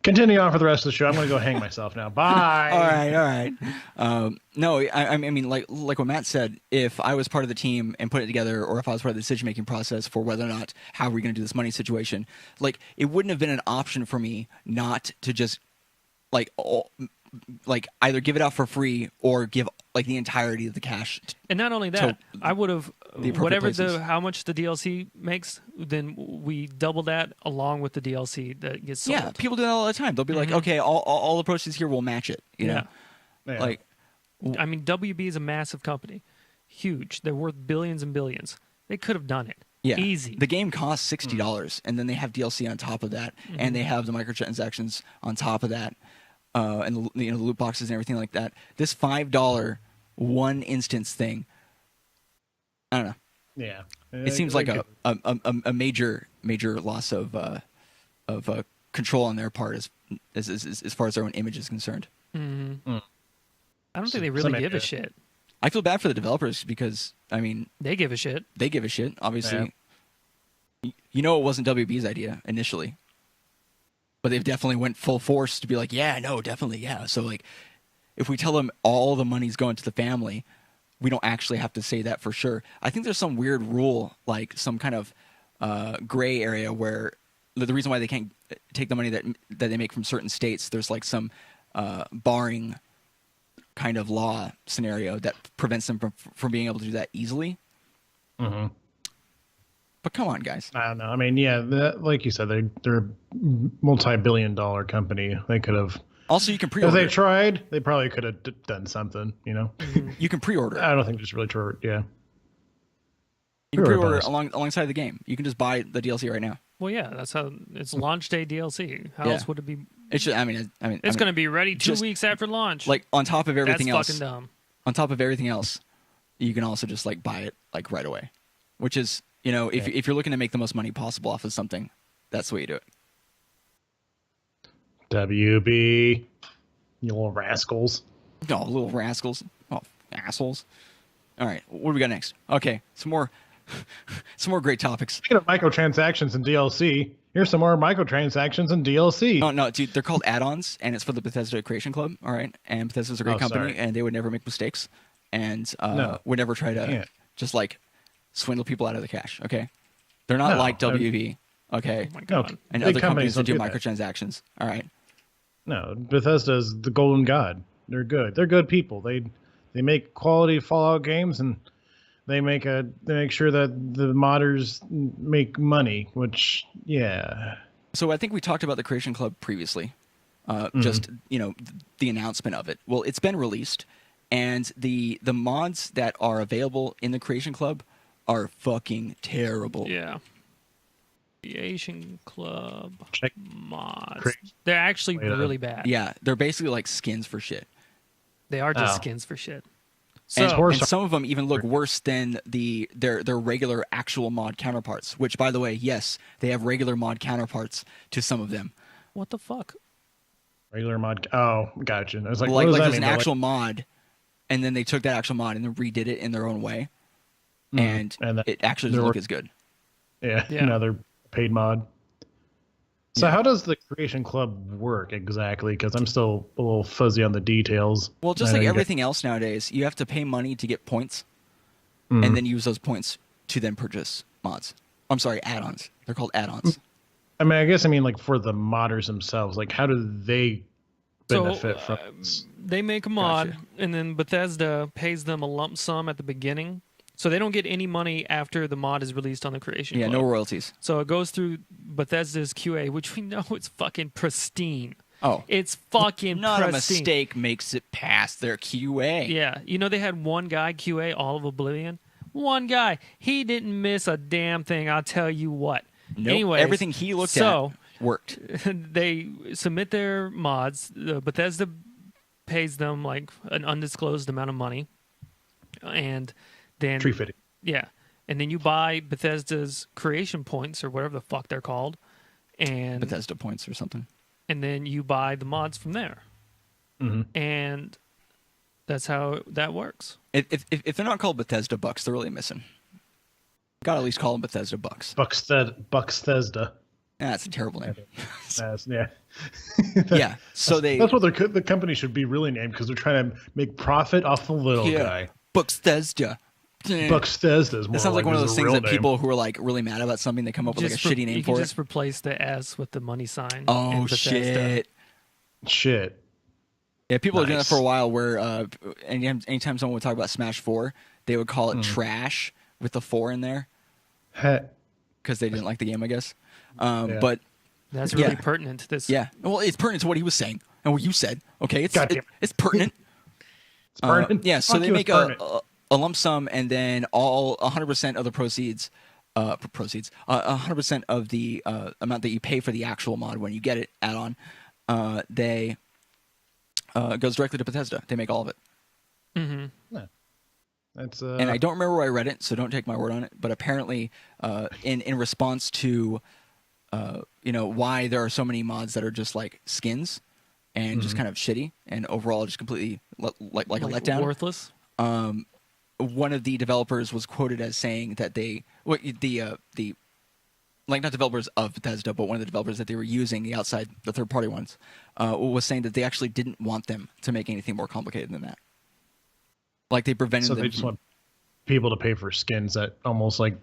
Continue on for the rest of the show. I'm going to go hang myself now. Bye. All right. No, I mean, like what Matt said, if I was part of the team and put it together, or if I was part of the decision-making process for whether or not how are we going to do this money situation, like it wouldn't have been an option for me not to just like either give it out for free or give like the entirety of the cash. And not only that, I would have how much the DLC makes, then we double that along with the DLC that gets sold. Yeah, people do that all the time. They'll be like, okay, all the proceeds here will match it. You know, like I mean, WB is a massive company, huge. They're worth billions and billions. They could have done it. Yeah, easy. The game costs $60, and then they have DLC on top of that, and they have the microtransactions on top of that. And the loot boxes and everything like that. This $5 one instance thing, I don't know. Yeah, it seems like a major loss of control on their part as far as their own image is concerned. Mm-hmm. I don't think they really give a shit. I feel bad for the developers because I mean they give a shit. They give a shit. Obviously, you know it wasn't WB's idea initially. But they've definitely went full force to be like, yeah, no, definitely, yeah. So, like, if we tell them all the money's going to the family, we don't actually have to say that for sure. I think there's some weird rule, like some kind of gray area where the reason why they can't take the money that they make from certain states, there's like some barring kind of law scenario that prevents them from being able to do that easily. Mm-hmm. But come on, guys. I don't know. I mean, yeah, like you said, they're a multi-billion-dollar company. They could have. Also, you can pre-order. If they tried, they probably could have done something. You know. You can pre-order. I don't think just really true. Yeah. You can pre-order alongside the game. You can just buy the DLC right now. Well, yeah, that's how it's launch day DLC. How else would it be? It's just, I mean, it's going to be ready 2 weeks after launch. Like on top of everything else. That's fucking dumb. On top of everything else, you can also just like buy it like right away, which is. You know, if you're looking to make the most money possible off of something, that's the way you do it. WB, you little rascals. Oh, little rascals. Oh, assholes. All right, what do we got next? Okay, some more great topics. Speaking of microtransactions and DLC, here's some more microtransactions and DLC. No, dude, they're called add-ons, and it's for the Bethesda Creation Club, all right? And Bethesda's a great company, and they would never make mistakes, and would never try to just, like, swindle people out of the cash, okay? They're not like WB, okay? Oh my God. And other companies that do microtransactions, all right? No, Bethesda is the golden god. They're good. They're good people. They make quality Fallout games, and they make sure that the modders make money, which, yeah. So I think we talked about the Creation Club previously, just, you know, the announcement of it. Well, it's been released, and the mods that are available in the Creation Club are fucking terrible. Yeah. Creation Club mods. They're actually really bad. Yeah, they're basically like skins for shit. They are just skins for shit. So, and some of them even look worse than their regular actual mod counterparts, which, by the way, yes, they have regular mod counterparts to some of them. What the fuck? Regular mod. Oh, gotcha. I was like, what does that mean? There's an actual mod, and then they took that actual mod and then redid it in their own way. And it actually doesn't look as good. Yeah, another paid mod. So Yeah. how does the Creation Club work exactly? Because I'm still a little fuzzy on the details. Well, just I know like you everything else nowadays, you have to pay money to get points, and Mm. then use those points to then purchase mods. I'm sorry, add-ons. They're called add-ons. I guess I mean like for the modders themselves, like how do they benefit So from this? they make a mod, Gotcha. and then Bethesda pays them a lump sum at the beginning. So they don't get any money after the mod is released on the Creation Yeah, Club. no royalties. So it goes through Bethesda's QA, which we know it's fucking pristine. Oh, It's fucking not a pristine. mistake makes it past their QA. Yeah, you know they had one guy QA all of Oblivion. One guy, he didn't miss a damn thing. I'll tell you what. Nope. Anyways, Everything he looked so at worked. they submit their mods. Bethesda pays them like an undisclosed amount of money, and then Tree fitting. yeah, and then you buy Bethesda's creation points or whatever the fuck they're called, and Bethesda points or something. and then you buy the mods from there, and that's how that works. If they're not called Bethesda bucks, they're really missing. Gotta at least call them Bethesda bucks. Bucksthesda. That's a terrible name. Yeah. Yeah. So That's what the company should be really named because they're trying to make profit off the little guy. Bethesda. Bucksthesda is more. That sounds like one of his those things real that name. people who are like really mad about something, they come up with like a shitty name You for can it. just replace the S with the money sign. Oh in Bethesda. Shit. Yeah, people are doing that Nice. for a while. Where anytime someone would talk about Smash 4, they would call it trash with the 4 in there Heh. because they didn't like the game, I guess. Yeah. But That's really Yeah. pertinent to this. yeah, well, it's pertinent to what he was saying and what you said. Okay, God damn it. it's pertinent. It's pertinent. Yeah, so Fuck they you, make it's pertinent. a lump sum, and then all 100% of the proceeds, 100% of the amount that you pay for the actual mod when you get it add-on, they goes directly to Bethesda. They make all of it. That's And I don't remember where I read it, so don't take my word on it. But apparently, in response to why there are so many mods that are just like skins and just kind of shitty and overall just completely like a letdown. Worthless. One of the developers was quoted as saying that the not developers of Bethesda, but one of the developers that they were using, the third party ones, was saying that they actually didn't want them to make anything more complicated than that. Like they prevented so them. they just want people to pay for skins that almost like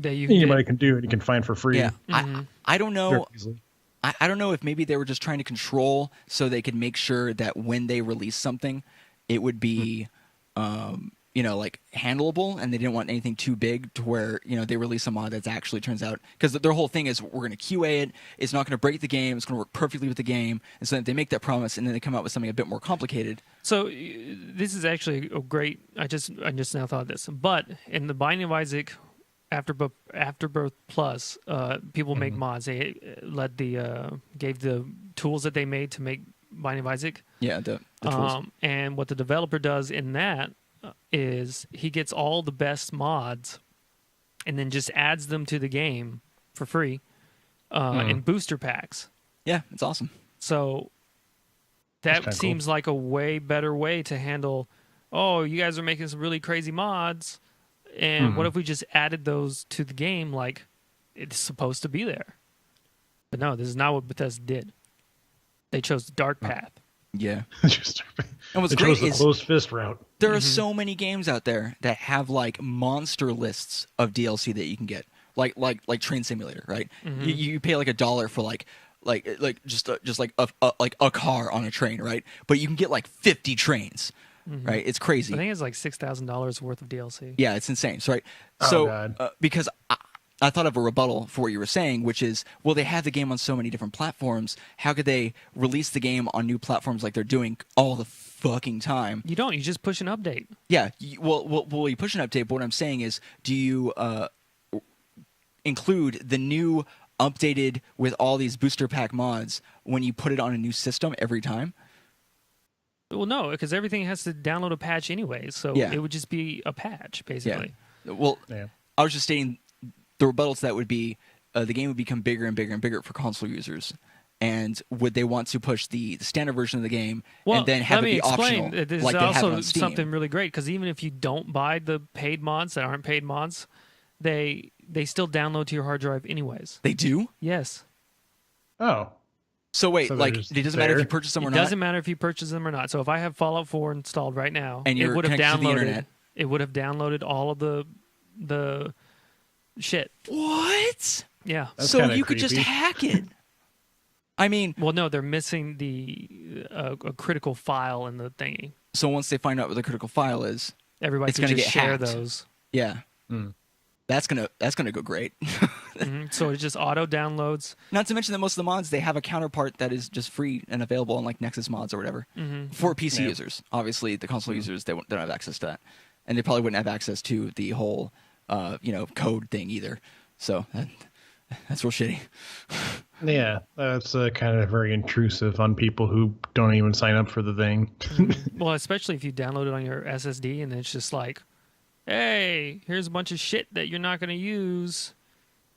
That you anybody can do and you can find for free. Yeah, Mm-hmm. I don't know. very easily. I don't know if maybe they were just trying to control so they could make sure that when they release something, it would be, like handleable, and they didn't want anything too big to where they release a mod that actually turns out, because their whole thing is we're going to QA it. It's not going to break the game. It's going to work perfectly with the game. And so they make that promise, and then they come out with something a bit more complicated. So this is actually a great. I just now thought of this. But in the Binding of Isaac Afterbirth Plus, people make mods. They gave the tools that they made to make Binding of Isaac. Yeah, the tools. And what the developer does in that is he gets all the best mods and then just adds them to the game for free in booster packs. Yeah, it's awesome. So That's that kinda seems like a way better way to handle, oh, you guys are making some really crazy mods, and what if we just added those to the game like it's supposed to be there? But no, this is not what Bethesda did. They chose the dark path. Yeah. Just, And what's they great chose the is closed fist route. there are so many games out there that have like monster lists of DLC that you can get, like Train Simulator, right? You pay like $1 for just a car on a train, right? But you can get like 50 trains, right? It's crazy. I think it's like $6,000 worth of DLC. Yeah, it's insane. So, right. Oh, So God. because I thought of a rebuttal for what you were saying, which is, well, they have the game on so many different platforms. How could they release the game on new platforms like they're doing all the fucking time? You don't. You just push an update. Yeah. You push an update, but what I'm saying is, do you include the new updated with all these booster pack mods when you put it on a new system every time? Well, no, because everything has to download a patch anyway, so Yeah. it would just be a patch, basically. Well, Yeah. I was just stating the rebuttal to that would be the game would become bigger and bigger and bigger for console users. And would they want to push the standard version of the game and then have let it me be explain. optional, There's like they have it also on Steam? something really great, because even if you don't buy the paid mods that aren't paid mods, they still download to your hard drive anyways. They do? Yes. Oh, So wait, So like there's it doesn't matter if you there? purchase them or It not. doesn't matter if you purchase them or not. So if I have Fallout 4 installed right now, And you're it would have connected to the downloaded. internet. It would have downloaded all of the shit. What? Yeah. That's So kinda you could just creepy. hack it. I mean, Well, no, they're missing the a critical file in the thingy. so once they find out what the critical file is, Everybody It's can gonna just get share hacked. those. yeah, Hmm. that's gonna go great. So it just auto downloads. Not to mention that most of the mods they have a counterpart that is just free and available on like Nexus mods or whatever for PC Yeah. users. Obviously, the console users they don't have access to that, and they probably wouldn't have access to the whole code thing either. So that's real shitty. Yeah, that's kind of very intrusive on people who don't even sign up for the thing. Well, especially if you download it on your SSD and it's just like, hey, here's a bunch of shit that you're not going to use,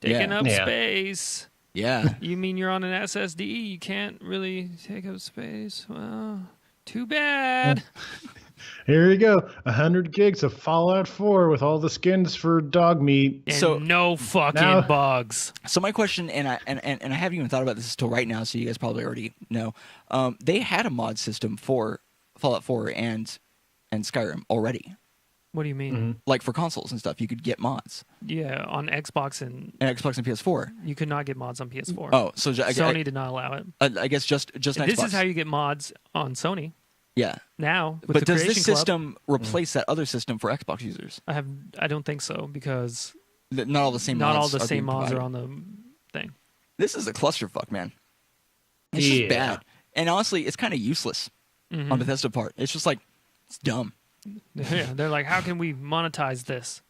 taking Yeah. up Yeah. space. Yeah. You mean you're on an SSD? You can't really take up space? Well, too bad. Here you go, 100 gigs of Fallout 4 with all the skins for dog meat. And So- no fucking Now- bugs. So my question, and I haven't even thought about this until right now, so you guys probably already know. They had a mod system for Fallout 4 and Skyrim already, What do you mean? like for consoles and stuff. You could get mods Yeah, on Xbox and and Xbox and PS4. you could not get mods on PS4. Oh, so Sony did not allow it. I guess just This Xbox. is how you get mods on Sony Yeah, now. With but the does Creation this Club. system replace that other system for Xbox users? I don't think so because Not all the same. not all mods the are same being mods are provided. on the thing. This is a clusterfuck, man. It's Yeah. just bad, and honestly, it's kind of useless on Bethesda part. It's just like it's dumb. Yeah, they're like, how can we monetize this?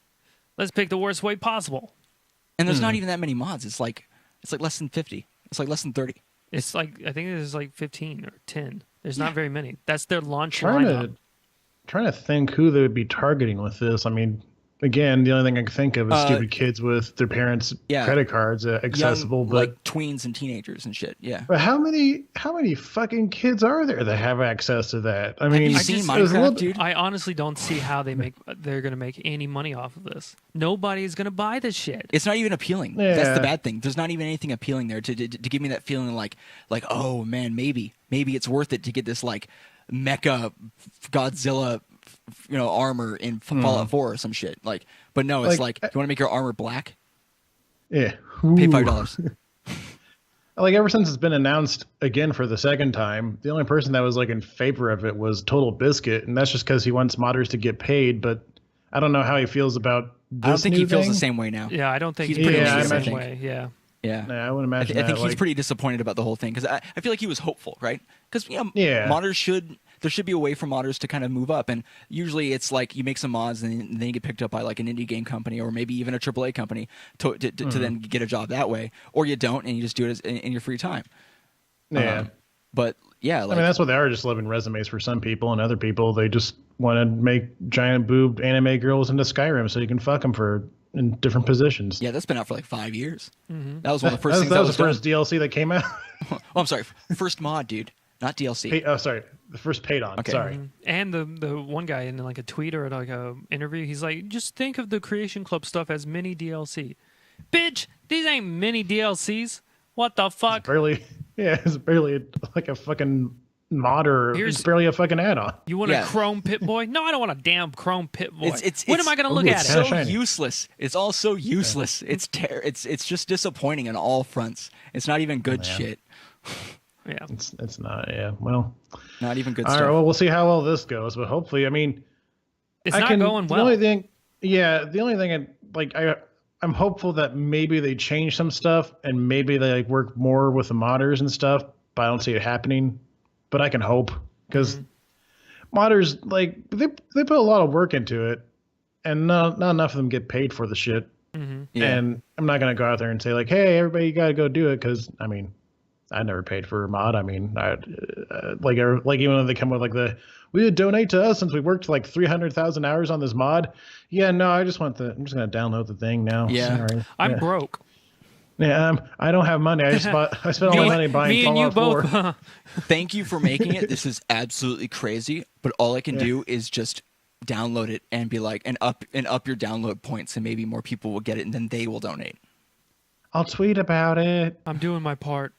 Let's pick the worst way possible. And there's not even that many mods. It's like less than 50. It's like less than 30. It's like I think there's like 15 or 10. There's not very many. That's their launch Trying lineup. to think who they would be targeting with this. I mean, again, the only thing I can think of is stupid kids with their parents' Yeah. credit cards accessible. Young, but like tweens and teenagers and shit. Yeah. but how many fucking kids are there that have access to that? I mean, you it's seen just- Minecraft, it's a little- dude? I honestly don't see how they're going to make any money off of this. Nobody is going to buy this shit. It's not even appealing. That's Yeah. the bad thing. There's not even anything appealing there to give me that feeling like oh man, maybe it's worth it to get this like mecha Godzilla armor in Fallout 4 or some shit. Like, but no, it's like you want to make your armor black? yeah, Pay Ooh. $5. Like ever since it's been announced again for the second time, the only person that was like in favor of it was Total Biscuit, and that's just because he wants modders to get paid. But I don't know how he feels about this I don't think new he feels thing. the same way now. Yeah, I don't think He's he pretty feels much the the same same. way. Yeah. Yeah. Yeah, I would imagine. I think that, he's like, pretty disappointed about the whole thing because I feel like he was hopeful, right? Because Yeah. modders there should be a way for modders to kind of move up, and usually it's like you make some mods and then you get picked up by like an indie game company or maybe even a AAA company to then get a job that way, or you don't and you just do it in your free time. Yeah. But yeah, I like mean, that's what they are, just living resumes for some people, and other people, they just want to make giant boobed anime girls into Skyrim so you can fuck them in different positions. yeah, that's been out for like 5 years. That was one of the first things that was the done. first DLC that came out. Oh, I'm sorry, first mod, dude, not DLC. Oh, sorry. The first paid on. Okay. Sorry. And the one guy in like a tweet or like a interview, he's like, just think of the Creation Club stuff as mini DLC. Bitch, these ain't mini DLCs. What the fuck? It's barely like a fucking mod or it's barely a fucking add-on. You want Yeah. a Chrome Pit Boy? No, I don't want a damn Chrome Pit Boy. It's when am I going to look Ooh, at it's it? kinda so shiny. useless. It's all so useless. It's just disappointing on all fronts. It's not even good shit. Yeah. It's not. Yeah. Well. Not even good All stuff. right. Well, we'll see how well this goes, but hopefully, I mean, It's not going The well. only thing, I'm hopeful that maybe they change some stuff and maybe they like work more with the modders and stuff, but I don't see it happening. But I can hope because modders like they put a lot of work into it, and not enough of them get paid for the shit. Yeah. And I'm not gonna go out there and say like, hey, everybody, you gotta go do it, because I mean, I never paid for a mod. I mean, like even when they come with like we would donate to us since we worked like 300,000 hours on this mod. Yeah, no, I'm just gonna download the thing now. Yeah. Sorry. I'm broke. Yeah, I don't have money. I spent all my money buying Me and you Fallout 4. both. Thank you for making it. This is absolutely crazy, but all I can do is just download it and be like, and up your download points, and maybe more people will get it, and then they will donate. I'll tweet about it. I'm doing my part.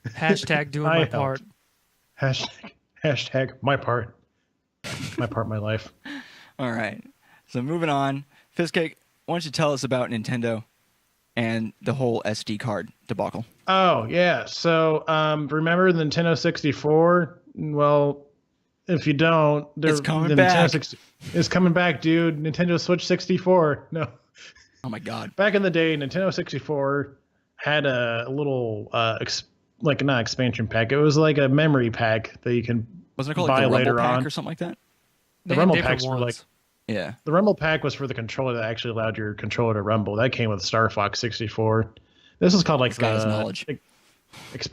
Hashtag doing I my helped. part. Hashtag my part. My part, my life. All right. So moving on, Fizzcake, why don't you tell us about Nintendo and the whole SD card debacle? Oh yeah. So remember the Nintendo 64? Well, if you don't, It's coming the back. Nintendo 60 it's coming back, dude. Nintendo Switch 64. No. Oh my God. Back in the day, Nintendo 64 had a little not expansion pack. It was like a memory pack that you can Wasn't it called buy like the Rumble later Pack on. or something like that? The They had Rumble different packs were like ones. Yeah. the Rumble pack was for the controller that actually allowed your controller to rumble. That came with Star Fox 64. This is called like This guy has knowledge.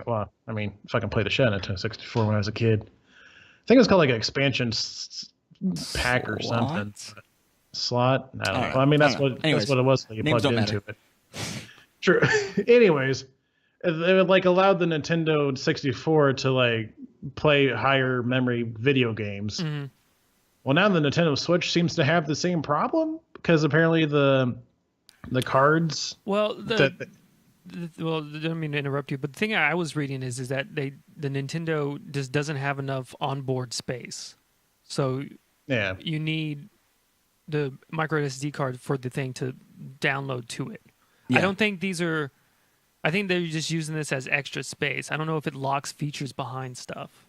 Well, I mean, if I can play the shit out of Nintendo 64 when I was a kid. I think it was called like an expansion pack or something. Slot? I don't know. Well, I mean, that's what Anyways, that's what it was. That you names plugged don't into matter. it. True. Anyways, it like allowed the Nintendo 64 to like play higher memory video games. Mm-hmm. Well, now the Nintendo Switch seems to have the same problem because apparently the cards. Well, well, I don't mean to interrupt you, but the thing I was reading is that the Nintendo just doesn't have enough onboard space, so Yeah. you need the micro SD card for the thing to download to it. Yeah. I don't think these are. I think they're just using this as extra space. I don't know if it locks features behind stuff.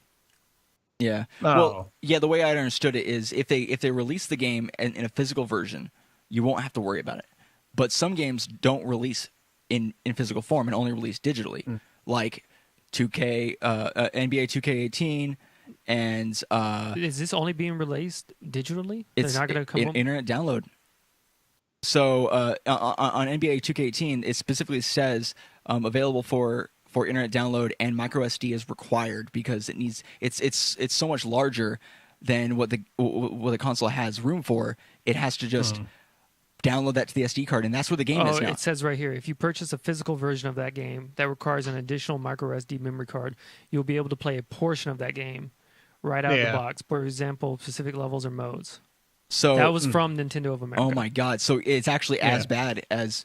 Yeah. Oh. Well, yeah, the way I understood it is if they release the game in a physical version, you won't have to worry about it. But some games don't release in physical form and only release digitally, like 2K, NBA 2K18, and Is this only being released digitally? it's They're not going to come up. internet download. So on NBA 2K18, it specifically says available for internet download, and micro SD is required because it's so much larger than what the console has room for. It has to just download that to the SD card, and that's where the game is now. It says right here, if you purchase a physical version of that game that requires an additional micro SD memory card, you'll be able to play a portion of that game right out of the box. For example, specific levels or modes. So That was from Nintendo of America. oh my God! So it's actually as bad as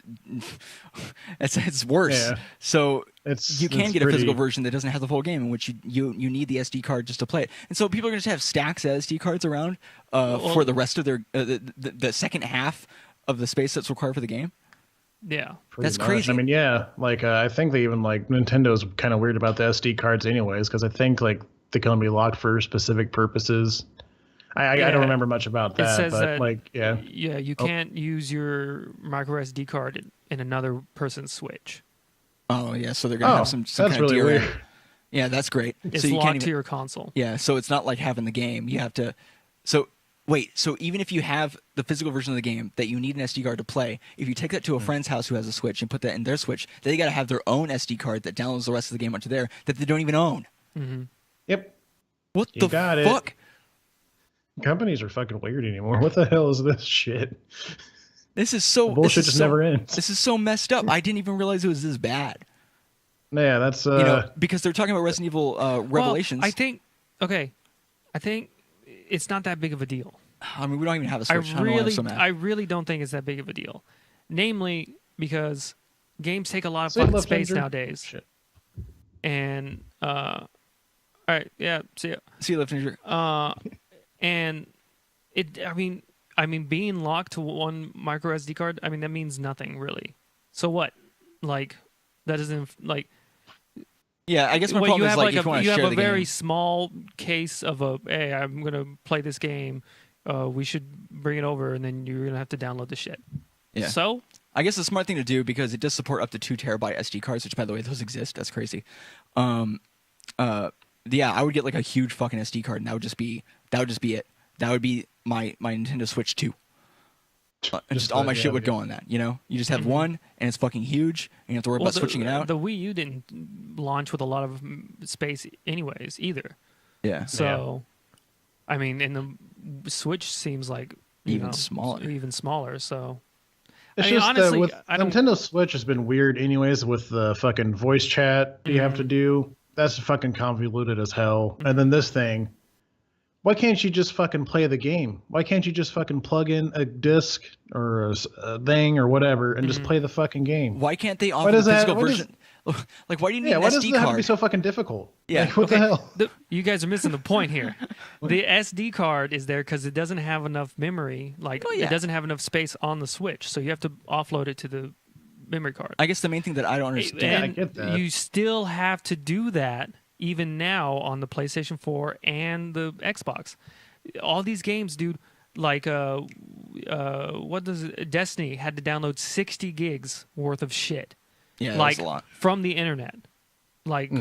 it's worse. Yeah. So you can it's get a physical pretty- version that doesn't have the full game, in which you need the SD card just to play it. And so people are going to have stacks of SD cards around for the rest of their the second half of the space that's required for the game. Yeah. That's much. crazy. I mean, yeah, like I think they even like Nintendo's kind of weird about the SD cards, anyways, because I think like they can be locked for specific purposes. I don't remember much about that, It says but that, like, yeah, you can't use your micro SD card in another person's Switch. Oh yeah, so they're going to have some that's kind of really DRM. weird. Yeah, that's great. It's so you locked can't even, to your console. Yeah, so it's not like having the game. You have to. So wait, so even if you have the physical version of the game that you need an SD card to play, if you take that to a friend's house who has a Switch and put that in their Switch, they got to have their own SD card that downloads the rest of the game onto there that they don't even own. Mm-hmm. Yep. What You the got it. fuck? Companies are fucking weird anymore. What the hell is this shit? This is so The bullshit this is just so- never ends. This is so messed up. I didn't even realize it was this bad. Yeah, that's You know, because they're talking about Resident Evil Revelations. Well, I think it's not that big of a deal. I mean, we don't even have a Switch. I don't know why I'm so mad. I really don't think it's that big of a deal. Namely, because games take a lot of See you, fucking left space hander. nowadays. Shit. And all right, yeah, see ya. See you, Left Ninja. And it, I mean, being locked to one micro SD card, I mean, that means nothing really. So what? Like, that doesn't like. Yeah, I guess my Well, problem you is have like like if you want a to you have share a the very game. small case of a hey, I'm gonna play this game. We should bring it over, and then you're gonna have to download the shit. Yeah. So I guess the smart thing to do, because it does support up to 2 terabyte SD cards, which by the way, those exist. That's crazy. Yeah, I would get like a huge fucking SD card, and that would just be it. That would be my Nintendo Switch 2. And just all my shit would go on that. You know, you just have one, and it's fucking huge, and you have to worry about switching it out. The Wii U didn't launch with a lot of space, anyways, either. Yeah. So, I mean, and the Switch seems like Even smaller. Even smaller. So, It's I mean, just honestly, with I don't. Nintendo Switch has been weird, anyways, with the fucking voice chat you have to do. That's fucking convoluted as hell. And then this thing. Why can't you just fucking play the game? Why can't you just fucking plug in a disc or a thing or whatever and just play the fucking game? Why can't they offer does the that- physical what does- version? Like, why do you need Yeah, an why does SD it have to be card? so fucking difficult? Yeah, Like, what the hell? You guys are missing the point here. The SD card is there because it doesn't have enough memory. Like, Oh, yeah. it doesn't have enough space on the Switch, so you have to offload it to the memory card. I guess the main thing that I don't understand. Yeah, I And get that. you still have to do that even now on the PlayStation 4 and the Xbox. All these games, dude, like Destiny had to download 60 gigs worth of shit. Yeah, like that's a lot. from the internet. Like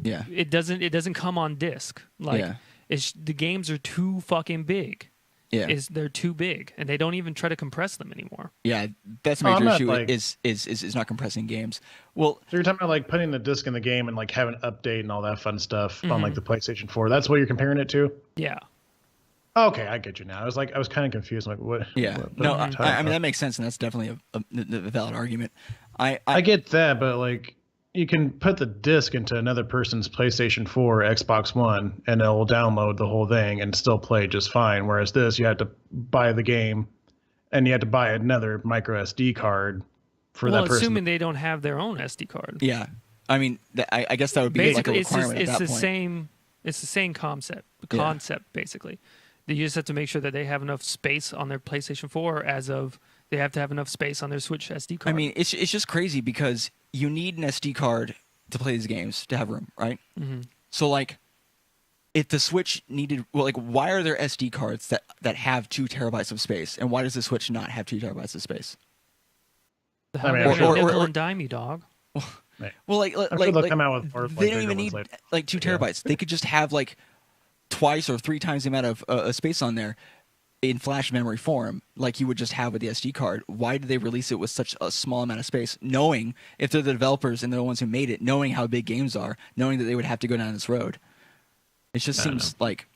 Yeah, it doesn't come on disc. Like Yeah. the games are too fucking big. yeah, They're too big, and they don't even try to compress them anymore. yeah. That's a Oh, I'm major not, issue. like- Is not compressing games. Well, So you're talking about like putting the disc in the game and like having an update and all that fun stuff on like the PlayStation 4. That's what you're comparing it to? Yeah. Okay, I get you now. I was kind of confused. Like, what? yeah. what No, are you I talking mean about? that makes sense, and that's definitely a valid argument. I get that, but like, you can put the disc into another person's PlayStation 4, or Xbox One, and it will download the whole thing and still play just fine. Whereas this, you have to buy the game, and you have to buy another micro SD card for Well, that person. assuming they don't have their own SD card. Yeah, I mean, I guess that would be like a Basically, requirement it's at that the point. same. It's the same concept. Basically, you just have to make sure that they have enough space on their PlayStation 4, as of they have to have enough space on their Switch SD card. I mean, it's just crazy because you need an SD card to play these games to have room, right? Mm-hmm. So like, if the Switch needed, well, like, why are there SD cards that have 2 terabytes of space, and why does the Switch not have 2 terabytes of space? the hell I mean, they're I'm gonna sure- nickel and dime you, dog. Well, like, I'm sure they'll come out with more, they like, don't bigger even ones need later. like 2 Yeah. terabytes. They could just have like twice or 3 times the amount of space on there in flash memory form, like you would just have with the SD card. Why did they release it with such a small amount of space, knowing, if they're the developers and they're the ones who made it, knowing how big games are, knowing that they would have to go down this road? It just seems like,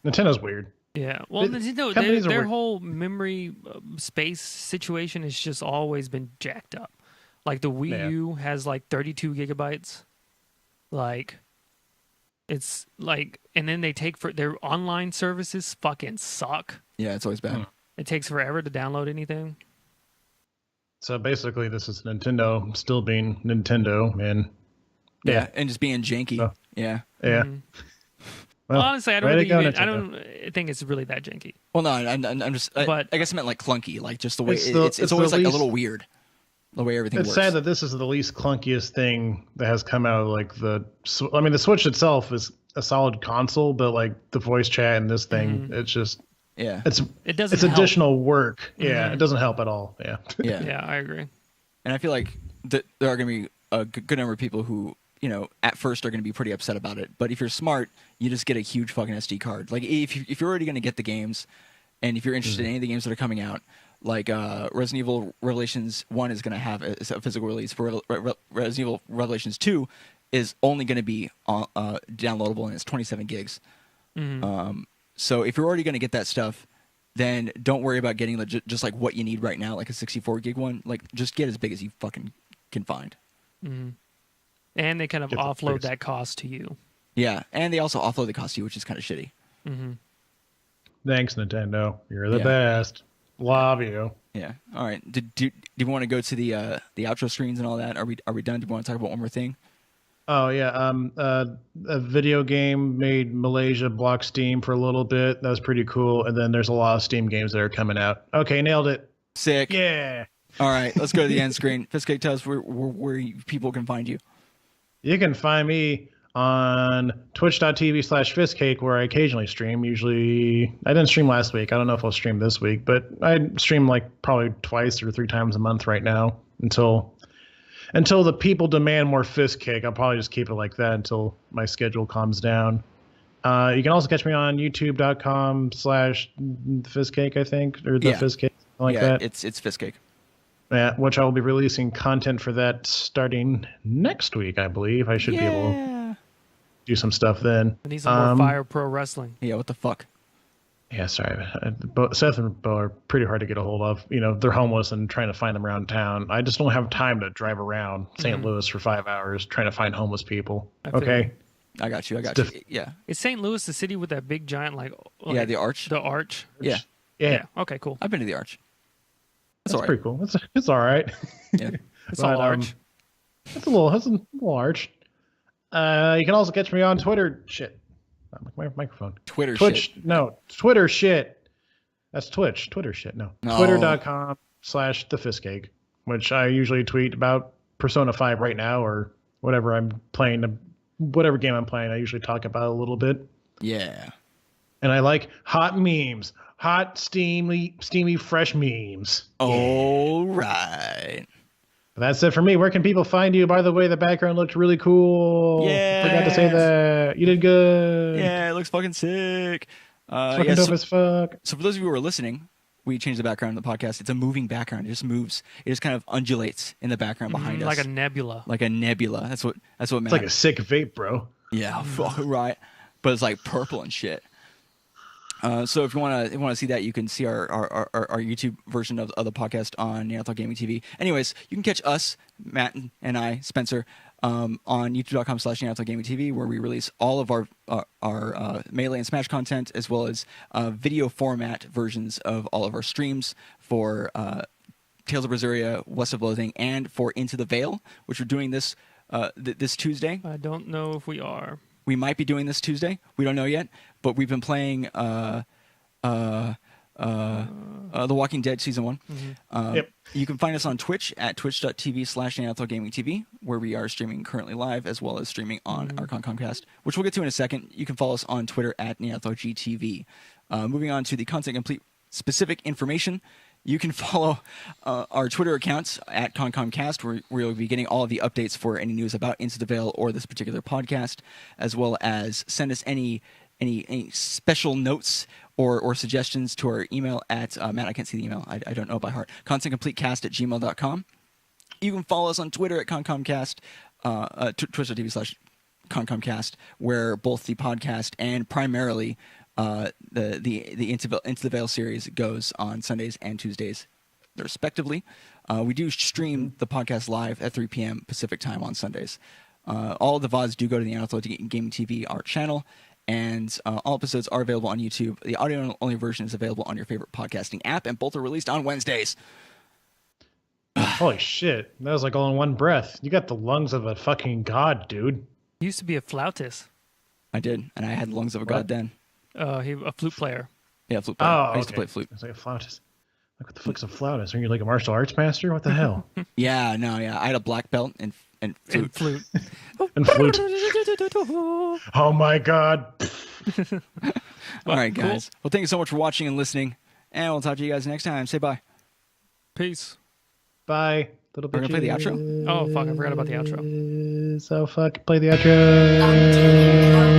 Nintendo's weird. Yeah. Well, Nintendo, companies are their weird. whole memory space situation has just always been jacked up. Like the Wii Yeah. U has like 32 gigabytes. Like, it's like, and then they take for their online services fucking suck. yeah, it's always bad. It takes forever to download anything. So basically, this is Nintendo still being Nintendo, and Yeah, and just being janky. Oh. Yeah. yeah. Well, honestly, I don't way to really go, even, I Nintendo. don't think it's really that janky. Well, no, I'm just. But- I guess I meant like clunky, like just the way It's it's the always like least- a little weird, the way everything It's works. sad that this is the least clunkiest thing that has come out of like the. I mean, the Switch itself is a solid console, but like the voice chat and this thing, it's just Yeah. It doesn't it's help. additional work. Yeah, it doesn't help at all. Yeah. Yeah. Yeah, I agree. And I feel like there are going to be a good number of people who, you know, at first are going to be pretty upset about it. But if you're smart, you just get a huge fucking SD card. Like, if you're already going to get the games, and if you're interested in any of the games that are coming out, like Resident Evil Revelations 1 is going to have a physical release. For Resident Evil Revelations 2 is only going to be downloadable, and it's 27 gigs. So if you're already going to get that stuff, then don't worry about getting just like what you need right now, like a 64 gig one. Like, just get as big as you fucking can find. And they kind of Get the offload price. that cost to you. Yeah, and they also offload the cost to you, which is kind of shitty. Thanks, Nintendo. You're the Yeah. best. Love you. Yeah. All right. Do you want to go to the outro screens and all that? Are we done? Do you want to talk about one more thing? Oh yeah, a video game made Malaysia block Steam for a little bit. That was pretty cool. And then there's a lot of Steam games that are coming out. Okay, nailed it. Sick. Yeah. All right. Let's go to the end screen. Fiskcake, tell us where people can find you. You can find me on twitch.tv/Fiskcake, where I occasionally stream. Usually, I didn't stream last week. I don't know if I'll stream this week, but I stream like probably 2 or 3 times a month right now until the people demand more Fiskcake. I'll probably just keep it like that until my schedule calms down. You can also catch me on youtube.com/Fiskcake, I think, or the Yeah. Fiskcake, something like yeah, that. it's Fiskcake. Yeah, which I will be releasing content for that starting next week, I believe. I should be able to do some stuff then. I need some more Fire Pro Wrestling. Yeah. What the fuck? Yeah, sorry. Seth and Bo are pretty hard to get a hold of. You know, they're homeless and trying to find them around town. I just don't have time to drive around St. Louis for 5 hours trying to find homeless people. feel Okay? I got you. Diff- Yeah. Is St. Louis the city with that big giant Yeah. The Arch. The arch? Yeah. Yeah, Okay, cool. I've been to the Arch. that's all right. pretty cool. It's all right. Yeah. It's all But, arch. That's a little arch. You can also catch me on Twitter. Shit. My microphone. Twitter Twitch. shit. No, Twitter shit. That's Twitch. Twitter shit. No. Twitter.com/thefistcake, which I usually tweet about Persona 5 right now or whatever I'm playing, whatever game I'm playing. I usually talk about it a little bit. Yeah. And I like hot memes. Hot, steamy, fresh memes. All right. That's it for me. Where can people find you? By the way, the background looked really cool. Yeah. Forgot to say that. You did good. Yeah, it looks fucking sick. Fucking dope as fuck. So for those of you who are listening, we changed the background of the podcast. It's a moving background. It just moves. It just kind of undulates in the background behind us. Like a nebula. Like a nebula. That's what It's like a sick vape, bro. Yeah, right. But it's like purple and shit. So if you want to see that, you can see our YouTube version of the podcast on Neanderthal Gaming TV. Anyways, you can catch us, Matt and I, Spencer, on youtube.com/Neanderthal Gaming TV, where we release all of our Melee and Smash content, as well as video format versions of all of our streams for Tales of Berseria, West of Loathing, and for Into the Veil, which we're doing this this Tuesday. I don't know if we are. We might be doing this Tuesday. We don't know yet, but we've been playing The Walking Dead Season 1. Mm-hmm. Yep. You can find us on Twitch at twitch.tv/Neanderthal Gaming TV, where we are streaming currently live, as well as streaming on our Concomcast, which we'll get to in a second. You can follow us on Twitter at Neanderthal GTV. Moving on to the content complete specific information. You can follow our Twitter accounts at ConcomCast, where you'll be getting all of the updates for any news about Into the Veil or this particular podcast, as well as send us any special notes or suggestions to our email at Matt, I can't see the email. I don't know by heart. contentcompletecast@gmail.com. You can follow us on Twitter at ConcomCast, twitch.tv/ConcomCast, where both the podcast and primarily the Into the Veil series goes on Sundays and Tuesdays, respectively. We do stream the podcast live at 3 p.m. Pacific time on Sundays. All of the VODs do go to the Neanderthal Gaming TV, our channel, and all episodes are available on YouTube. The audio-only version is available on your favorite podcasting app, and both are released on Wednesdays. Holy shit. That was like all in one breath. You got the lungs of a fucking god, dude. He used to be a flautist. I did, and I had the lungs of a god then. A flute player. Yeah, flute player. I used to play flute. It's like a flautist. Like, what the fuck's a flautist? Are you like a martial arts master? What the hell? Yeah, no, yeah. I had a black belt and flute. And flute. Oh my god. All right, cool. guys. Well, thank you so much for watching and listening, and we'll talk to you guys next time. Say bye. Peace. Bye. Little We're gonna play the outro. Oh, fuck. I forgot about the outro. So fuck. Play the outro.